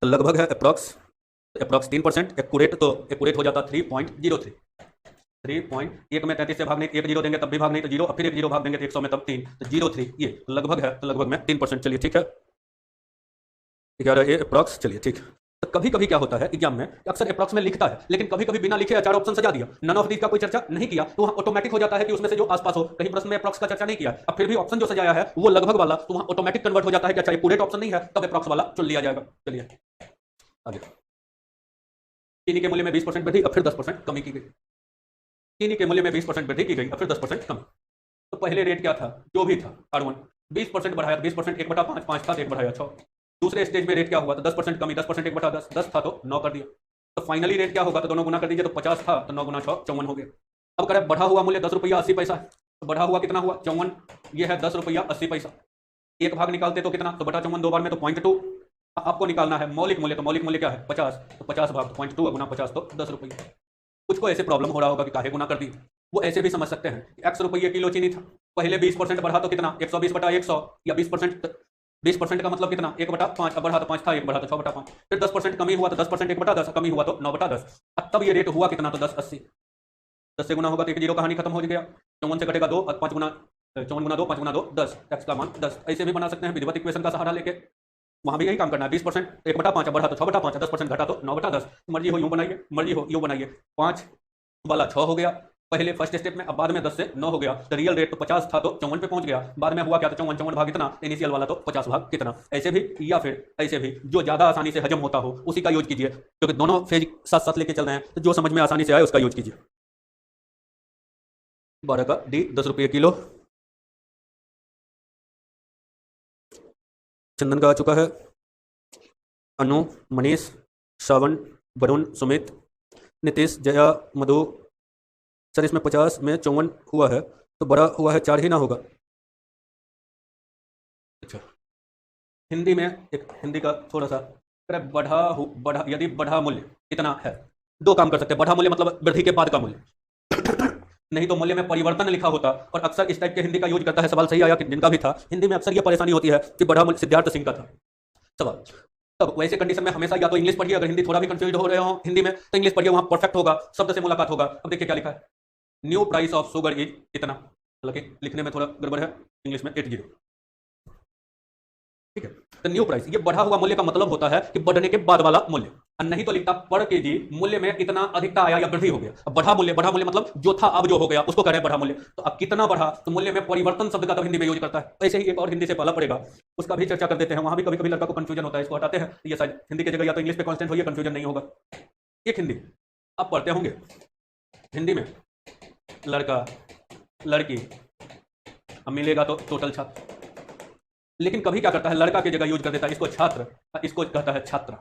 तो लगभग है अप्रॉक्स, तो अप्रॉक्स 3%। एक्यूरेट तो एक्यूरेट हो जाता 3.03। 3.1 में 33 से भागने 1 जीरो देंगे तब भी भाग नहीं तो 0, फिर 1 जीरो भाग देंगे तो 100 में तब 3, तो 03 ये लगभग है, तो लगभग में 3%। चलिए ठीक है, 11 ये अप्रॉक्स। चलिए ठीक। तो कभी कभी क्या होता है एग्जाम में, अक्सर अप्रॉक्स में लिखता है, लेकिन कभी कभी बिना लिखे 4 ऑप्शन सजा दिया, नन ऑफ दीज का कोई चर्चा नहीं किया, तो वहां ऑटोमेटिक हो जाता है कि उसमें से जो आसपास हो, कहीं प्रश्न में अप्रॉक्स का चर्चा नहीं किया, अब फिर भी ऑप्शन जो सजाया है वो लगभग वाला, तो वहां ऑटोमेटिक कन्वर्ट हो जाता है कि अच्छा ये पूरे ऑप्शन नहीं है, तब अप्रॉक्स वाला चुन लिया जाएगा। चलिए आगे। चीनी के मूल्य में 20% वृद्धि, अब फिर 10% कमी की गई। चीनी के मूल्य में 20% वृद्धि की गई, अब फिर 10% कम। तो पहले रेट क्या था, जो भी था R1, 20% बढ़ाया, 20% 1/5, 5 था तो 1 बढ़ाया 6। दूसरे स्टेज में रेट क्या हुआ, तो 10% कमी, 10% 1/10, 10 था तो 9 कर दिया। तो फाइनली रेट क्या होगा, तो दोनों गुना कर दीजिए, तो 50 था तो 9 गुना 6 54 हो गया। अब करें बढ़ा हुआ मूल्य 10 रुपया 80 पैसा है, तो बढ़ा हुआ कितना हुआ 54, ये है 10 रुपया 80 पैसा। एक भाग निकालते तो कितना, तो बटा 54 2 बार में तो 0.2। आपको निकालना है मौलिक मूल्य, तो मौलिक मूल्य क्या है 50, तो 50 भाग 0.2 गुना 50 तो 10 रुपये। कुछ को ऐसे प्रॉब्लम हो रहा होगा कि काहे गुना कर दी, वो ऐसे भी समझ सकते हैं। 100 रुपये किलो चीनी था, पहले 20% बढ़ा तो कितना 120/100 या 20% 20% का मतलब कितना, 1/5। अब बढ़ा तो 5 था, 1 बढ़ा तो 6/5। फिर 10% कमी हुआ तो 10%, 1/10 कमी हुआ तो 9/10। अब तब ये रेट हुआ कितना, तो 1080। 10 से गुना होगा तो एक जीरो कहानी खत्म हो गया। 54 से कटेगा 2 और 5 गुना 54 गुना 2, 5 गुना 2 10, एक्स का मान 10। ऐसे भी बना सकते हैं विधिवत इक्वेशन का सहारा लेके। वहां भी यही काम करना है। 20% 1/5 बढ़ा तो 6/5, 10% घटा तो 9/10। मर्जी हो यूं बनाइए, मर्जी हो यूं बनाइए। 5 वाला 6 हो गया पहले फर्स्ट स्टेप में, अब बाद में 10 से 9 हो गया। तो रियल रेट तो 50 था तो 54 पे पहुंच गया। बाद में हुआ क्या, तो 54 भाग कितना, इनिशियल वाला तो 50 भाग कितना। ऐसे भी या फिर ऐसे भी, जो ज्यादा आसानी से हजम होता हो उसी का यूज कीजिए, क्योंकि दोनों फेज साथ साथ लेके चल रहे हैं, तो जो समझ में आसानी से आए उसका यूज कीजिए। 12 का डी 10 रुपये किलो। चंदन का आ चुका है। अनु, मनीष, श्रावण, वरुण, सुमित, नीतीश, जया, मधु। सर इसमें 50 में 54 हुआ है तो बड़ा हुआ है 4 ही ना होगा। अच्छा, हिंदी में एक हिंदी का थोड़ा सा, अरे बढ़ा यदि बढ़ा मूल्य कितना है, दो काम कर सकते हैं। बढ़ा मूल्य मतलब वृद्धि के बाद का मूल्य, नहीं तो मूल्य में परिवर्तन लिखा होता। और अक्सर इस टाइप के हिंदी का यूज करता है। सवाल सही आया कि जिनका भी था, हिंदी में अक्सर यह परेशानी होती है कि बढ़ा मूल्य सिद्धार्थ सिंह का था सवाल। तब वैसे कंडीशन में हमेशा या तो इंग्लिश पढ़िए, अगर हिंदी थोड़ा भी कंफ्यूज हो रहे हो हिंदी में तो इंग्लिश पढ़िए, वहां परफेक्ट होगा, शब्द से मुलाकात होगा। अब देखिए क्या लिखा है, new price of sugar is इतना, हालांकि लिखने में थोड़ा गड़बड़ है, इंग्लिश में 80। ठीक है, तो न्यू प्राइस ये बढ़ा हुआ मूल्य का मतलब होता है कि बढ़ने के बाद वाला मूल्य, और नहीं तो लिखता पर केजी मूल्य में इतना अधिकता आया या वृद्धि हो गया। अब बढ़ा मूल्य मतलब जो था अब जो हो गया उसको कह रहे हैं बढ़ा मूल्य। तो अब कितना बढ़ा, तो मूल्य में परिवर्तन शब्द का तो हिंदी में यूज करता है। ऐसे ही एक और हिंदी से पहला पड़ेगा, उसका भी चर्चा कर देते हैं। वहां भी कभी कभी लड़का को कंफ्यूजन होता है, इसको हटाते हैं। ये शायद हिंदी की जगह या तो इंग्लिश पे कॉन्स्टेंट हो, ये कंफ्यूजन नहीं होगा। एक हिंदी आप पढ़ते होंगे, हिंदी में लड़का लड़की, अब मिलेगा तो टोटल छात्र, लेकिन कभी क्या करता है लड़का की जगह यूज कर देता है इसको छात्र, इसको कहता है छात्रा।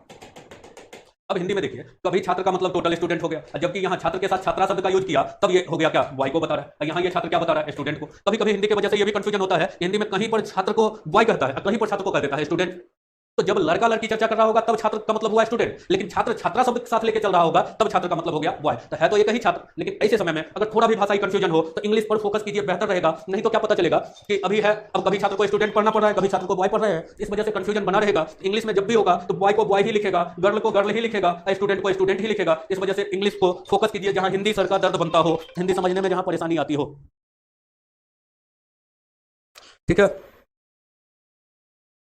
अब हिंदी में देखिए, कभी छात्र का मतलब टोटल स्टूडेंट हो गया, जबकि यहाँ छात्र के साथ छात्रा शब्द का यूज किया तब ये हो गया क्या, बॉय को बता रहा है। यहाँ ये छात्र क्या बता रहा है, स्टूडेंट को। कभी कभी हिंदी की वजह से ये भी कंफ्यूजन होता है, हिंदी में कहीं पर छात्र को बॉय कहता है, कहीं पर छात्र को कह देता है स्टूडेंट। तो जब लड़का लड़की चर्चा कर रहा होगा तब छात्र का मतलब हुआ स्टूडेंट, लेकिन छात्र छात्रा शब्द के साथ लेके चल रहा होगा तब छात्र का मतलब हो गया बॉय। तो है तो एक ही छात्र, लेकिन ऐसे समय में अगर थोड़ा भी भाषाई कंफ्यूजन हो तो इंग्लिश पर फोकस कीजिए, बेहतर रहेगा। नहीं तो क्या पता चलेगा कि अभी है, अब कभी छात्र को स्टूडेंट पढ़ना पड़ रहा है, कभी छात्र को बॉय पढ़ रहे हैं, इस वजह से कंफ्यूजन बना रहेगा। इंग्लिश में जब भी होगा तो बॉय को बॉय ही लिखेगा, गर्ल को गर्ल ही लिखेगा, स्टूडेंट को स्टूडेंट ही लिखेगा। इस वजह से इंग्लिश को फोकस कीजिए जहां हिंदी सर का दर्द बनता हो, हिंदी समझने में जहां परेशानी आती हो। ठीक है,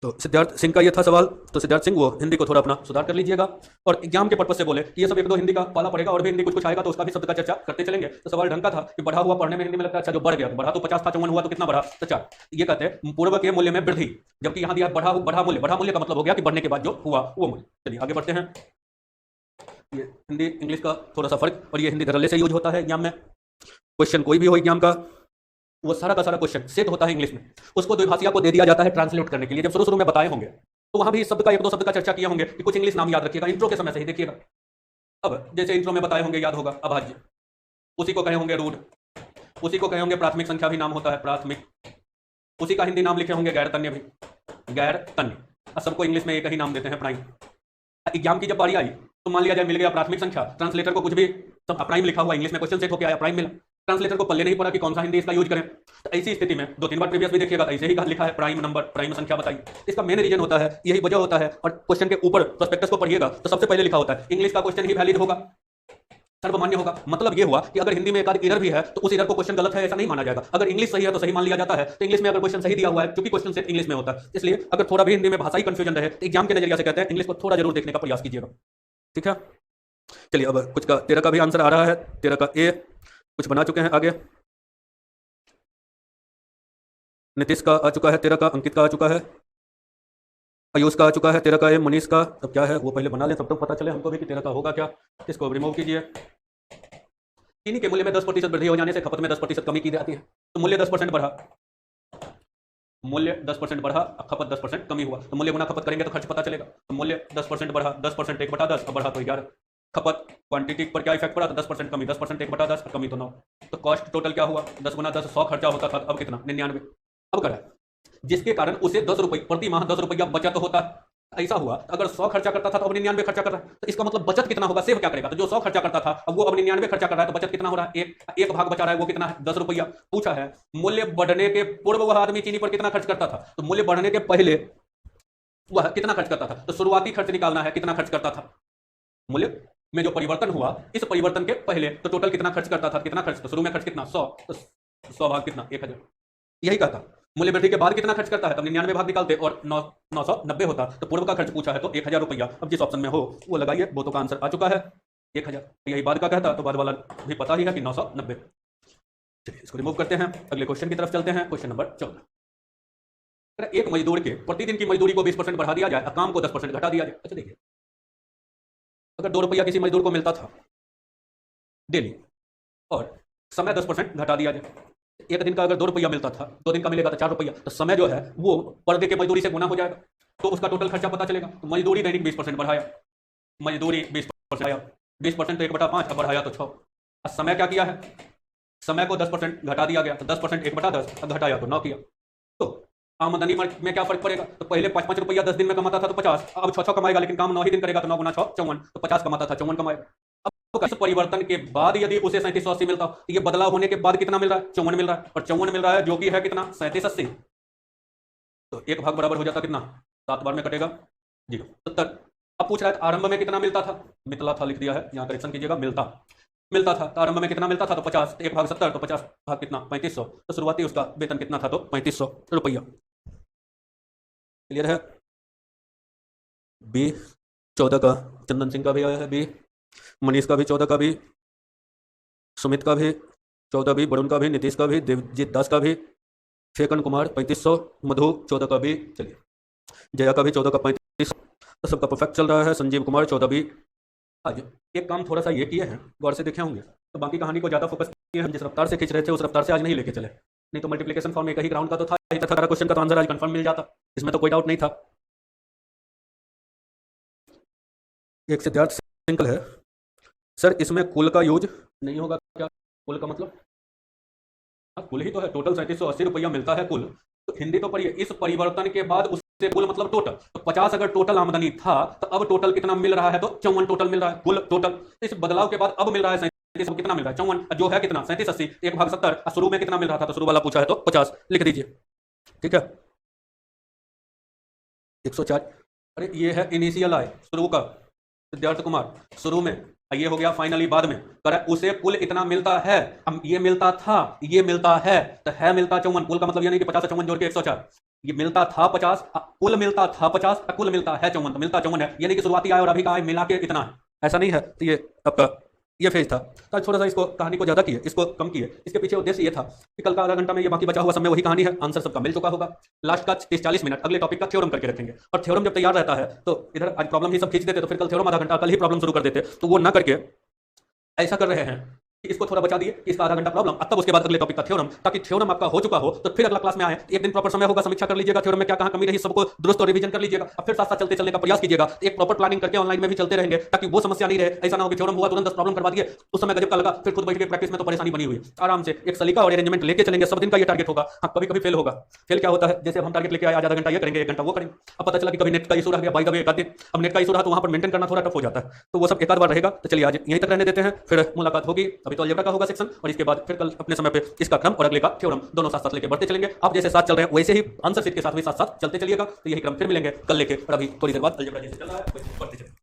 तो सिद्धार्थ सिंह का ये था सवाल। तो सिद्धार्थ सिंह वो हिंदी को थोड़ा अपना सुधार कर लीजिएगा, और एग्जाम के पर्पज से बोले ये सब एक दो हिंदी का पाला पड़ेगा, और भी हिंदी कुछ कुछ आएगा तो उसका भी शब्द का चर्चा करते चलेंगे। तो सवाल ढंग का था कि बढ़ा हुआ पढ़ने में हिंदी में लगता है अच्छा, जो बढ़ गया तो बढ़ा तो 50 था, 54 हुआ तो कितना बढ़ा, तो 4। ये कहते हैं पूर्व के मूल्य में वृद्धि, जबकि यहाँ दिया बढ़ा मूल्य का मतलब हो गया कि बढ़ने के बाद जो हुआ वो मूल्य। चलिए आगे बढ़ते हैं। ये हिंदी इंग्लिश का थोड़ा सा फर्क, और ये हिंदी धड़ल्ले से यूज होता है एग्जाम में। क्वेश्चन कोई भी हो एग्जाम का, वो सारा का सारा क्वेश्चन सेट होता है इंग्लिश में, उसको द्विभाषिया को दे दिया जाता है ट्रांसलेट करने के लिए। जब शुरू शुरू में बताए होंगे तो वहां भी इस शब्द का एक दो शब्द का चर्चा किए होंगे कि कुछ इंग्लिश नाम याद रखिएगा, इंट्रो के समय से ही देखिएगा। अब जैसे इंट्रो में बताए होंगे, याद होगा अभाज्य, उसी को कहे होंगे रूढ़, उसी को कहे होंगे प्राथमिक संख्या भी नाम होता है प्राथमिक, उसी का हिंदी नाम लिखे होंगे गैर तन्य भी, गैर तन्य। सबको इंग्लिश में एक ही नाम देते हैं, प्राइम। एग्जाम की जब बारी आई तो मान लिया जाए मिल गया प्राथमिक संख्या, ट्रांसलेटर को कुछ भी सब प्राइम लिखा हुआ, इंग्लिश में क्वेश्चन सेट होकर आया, प्राइम मिला, ट्रांसलेटर को पल्ले नहीं पड़ा कि कौन सा हिंदी इसका यूज करें। तो ऐसी स्थिति में 2-3 बार प्रीवियस भी देखिएगा, ऐसे ही लिखा है प्राइम नंबर, प्राइम संख्या बताइए। इसका मेन रीजन होता है, यही वजह होता है। और क्वेश्चन के ऊपर प्रोस्पेक्टस को पढ़िएगा तो सबसे पहले लिखा होता है इंग्लिश का क्वेश्चन ही वैलिड होगा, सर्वमान्य होगा। मतलब ये हुआ कि अगर हिंदी में एक आध एरर भी है तो उस एरर को क्वेश्चन गलत है ऐसा नहीं माना जाएगा। अगर इंग्लिश सही है तो सही मान लिया जाता है। तो इंग्लिश में अगर क्वेश्चन सही दिया हुआ है, क्योंकि क्वेश्चन सेट इंग्लिश में होता है, इसलिए अगर थोड़ा भी हिंदी में भाषाई कंफ्यूजन रहे तो एग्जाम के नजरिया से कहते हैं इंग्लिश को थोड़ा जरूर देखने का प्रयास कीजिएगा। ठीक है, चलिए अब कुछ का 13 का भी आंसर आ रहा है। 13 का ए कुछ बना चुके हैं आगे। नीतीश का आ चुका है 13 का, अंकित का आ चुका है, आयुष का आ चुका है 13 का ए, मनीष का। अब क्या है वो पहले बना लें तब तक पता चले हमको भी कि 13 का होगा क्या। इसको रिमूव कीजिए। चीनी के मूल्य में 10% वृद्धि हो जाने से खपत में 10% कमी की जाती है। तो मूल्य 10% बढ़ा, मूल्य 10% बढ़ा, खपत 10% कमी हुआ। तो मूल्य गुना खपत करेंगे तो खर्च पता चलेगा। तो मूल्य 10% बढ़ा, 10% 1/10, अब बढ़ा तो 11। खपत क्वांटिटी पर क्या इफेक्ट पड़ा, तो 10% कमी, 10% 1/10, कमी तो 9। तो कॉस्ट टोटल क्या हुआ, 10 गुना 10 100 खर्चा होता था, अब कितना 99। अब क्या है जिसके कारण उसे 10 रुपये प्रति माह 10 रुपया बचत होता। ऐसा हुआ अगर 100 खर्चा करता था तो अब 99 खर्चा कर रहा है, तो इसका मतलब बचत कितना होगा, सेव क्या करेगा। तो जो 100 खर्चा करता था अब वो अब 99 खर्चा कर रहा है, तो बचत कितना हो रहा है, एक भाग बचा रहा है, वो कितना है 10 रुपया। पूछा है मूल्य बढ़ने के पूर्व वह आदमी चीनी पर कितना खर्च करता था, तो मूल्य बढ़ने के पहले वह कितना खर्च करता था। तो शुरुआती खर्च निकालना है, कितना खर्च करता था, मूल्य में जो परिवर्तन हुआ इस परिवर्तन के पहले तो टोटल कितना खर्च करता था, कितना खर्च, तो शुरू में खर्च कितना 100, तो 100 भाग कितना 1000, यही कहता। मूल्य वृद्धि के बाद कितना खर्च करता है, तब 99 भाग निकालते और 990 होता। तो पूर्व का खर्च पूछा है तो 1000 रुपया, अब जिस ऑप्शन में हो वो लगाइए, वो तो का आंसर आ चुका है 1000। यही बाद का कहता तो बाद वाला भी पता ही है कि 990। चलिए इसको रिमूव करते हैं, अगले क्वेश्चन की तरफ चलते हैं। क्वेश्चन नंबर 14, एक मजदूर के प्रतिदिन की मजदूरी को 20% बढ़ा दिया जाए, काम को 10% घटा दिया जाए। अच्छा देखिए, अगर 2 रुपया किसी मजदूर को मिलता था डेली और समय 10% घटा दिया जाए, एक दिन का अगर 2 रुपया मिलता था, 2 दिन का मिलेगा तो 4 रुपया, तो समय जो है वो पर डे के मजदूरी से गुना हो जाएगा, तो उसका टोटल खर्चा पता चलेगा। तो मजदूरी दैनिक 20% बढ़ाया, मजदूरी 20% आया, 20% तो 1/5, अब बढ़ाया तो 6। अब समय क्या किया है, समय को 10% घटा दिया गया, तो 10% 1/10, अब घटाया तो 9 किया। तो आमदनी में क्या फर्क पड़ेगा, तो पहले 5-5 रुपया 10 दिन में कमाता था तो 50, अब 6 कमाएगा, लेकिन काम 9 ही दिन करेगा तो 9 गुना 6 54, तो 50 कमाता था 54 कमाएगा। अब इस परिवर्तन के बाद यदि उसे 3780 मिलता तो ये बदलाव होने के बाद कितना मिल रहा है, 54 मिल रहा है, और 54 मिल रहा है जो कि है कितना 3780, तो एक भाग बराबर हो जाता कितना, 7 बार में कटेगा 0, 70। अब पूछ रहा है आरंभ में कितना मिलता था, मितला था लिख दिया है, यहाँ करेक्शन कीजिएगा, मिलता था, तो आरंभ में कितना मिलता था, तो 50, 1 भाग 70, तो 50 भाग कितना 3500, तो शुरुआती उसका वेतन कितना था, तो 3500 रुपया। क्लियर है। बी 14 का चंदन सिंह का भी आया है, बी मनीष का भी 14 का भी, सुमित का भी 14 भी, वरुण का भी, नीतीश का भी, देवजीत दास का भी, फेकन कुमार 3500, मधु 14 का भी, चलिए जया का भी 14 का 3500, तो सबका परफेक्ट चल रहा है। संजीव कुमार 14 भी। आज एक काम थोड़ा सा ये किए हैं, गौर से देखे होंगे, तो बाकी कहानी को ज़्यादा फोकस किए हम जिस रफ्तार से खींच रहे थे उस रफ्तार से आज नहीं लेके चले, नहीं तो मल्टीप्लिकेशन फॉर्म एक ही ग्राउंड का तो था, सारा क्वेश्चन का तो आंसर आज कंफर्म मिल जाता, इसमें तो कोई डाउट नहीं था। एक सिद्धार्थ सिंगल है, सर इसमें कुल का यूज नहीं होगा क्या, कुल का मतलब कुल ही तो है, टोटल 3780 रुपया मिलता है कुल, तो हिंदी तो पढ़िए, इस परिवर्तन के बाद उससे कुल मतलब टोटल, तो 50 अगर टोटल आमदनी था तो अब टोटल कितना मिल रहा है, तो 54 टोटल मिल रहा है कुल टोटल। तो इस बदलाव के बाद अब मिल रहा है 37, कितना मिल रहा है 54, जो है कितना 3780, 1 भाग 70, शुरू में कितना मिल रहा था, तो शुरू वाला पूछा है तो 50 लिख दीजिए, ठीक है। 104, अरे ये है इनिशियल आय शुरू का, सिद्धार्थ कुमार शुरू में, ये हो गया फाइनली बाद में, कर उसे कुल इतना मिलता है, अब ये मिलता था, ये मिलता है, तो है मिलता 54, कुल का मतलब ये नहीं कि 50 54 जोड़ के 104, ये मिलता था 50, कुल मिलता था 50, कुल मिलता है 54, तो मिलता 54 है, ये नहीं कि शुरुआती आय और अभी का आय मिला के इतना है, ऐसा नहीं है। तो ये आपका ये फेज था, तो थोड़ा सा इसको कहानी को ज्यादा किए, इसको कम किए, इसके पीछे उद्देश्य ये था कि कल का आधा घंटा में ये बाकी बचा हुआ समय वही कहानी है, आंसर सबका मिल चुका होगा, लास्ट का 30-40 मिनट अगले टॉपिक का थ्योरम करके रखेंगे, और थ्योरम जब तैयार रहता है तो इधर आज प्रॉब्लम ही सब खींच देते, तो फिर कल थ्योरम आधा घंटा, कल ही प्रॉब्लम शुरू कर देते, तो वो ना करके ऐसा कर रहे हैं कि इसको थोड़ा बचा दिए कि इसका आधा घंटा प्रॉब्लम, तब उसके बाद अगले टॉपिक का थ्योरम, ताकि थ्योरम आपका हो चुका हो तो फिर अगला क्लास में आए, एक दिन प्रॉपर समय होगा, समीक्षा कर लीजिएगा थ्योरम में क्या कहां कमी रही, सबको दुरुस्त और रिवीजन कर लीजिएगा, अब फिर साथ साथ चलते चलने का प्रयास कीजिएगा, एक प्रॉपर प्लानिंग करके ऑनलाइन में भी चलते रहेंगे, ताकि वो समस्या नहीं रहे, ऐसा ना हो कि थ्योरम हुआ तुरंत 10 प्रॉब्लम करवा दिए, उस समय गजब का लगा, फिर खुद बैठ के प्रैक्टिस में तो परेशानी बनी हुई है। आराम से एक सलीका और अरेंजमेंट लेके चलेंगे, सब दिन का ये टारगेट होगा। हाँ कभी कभी फेल होगा, फेल क्या होता है, जैसे हम टारगेट लेके आए आज आधा घंटा ये करेंगे, 1 घंटा वो करेंगे, अब पता चला कि कभी नेट का इशू रह गया, बाई द वे एक आध दिन, अब नेट का इशू रहा तो वहां पर मेंटेन करना थोड़ा टफ हो जाता है, तो वो सब एक आध बार रहेगा। तो चलिए आज यहीं तक रहने देते हैं, फिर मुलाकात होगी, अभी तो अलजेब्रा का होगा सेक्शन, और इसके बाद फिर कल अपने समय पे इसका क्रम और अगले का थ्योरम दोनों साथ साथ लेके बढ़ते चलेंगे। आप जैसे साथ चल रहे हैं वैसे ही आंसर शीट के साथ भी साथ साथ चलते चलिएगा, तो यही क्रम फिर मिलेंगे कल लेके, और अभी थोड़ी देर बाद अलजेब्रा जैसे चल रहा है बढ़ते चलेंगे।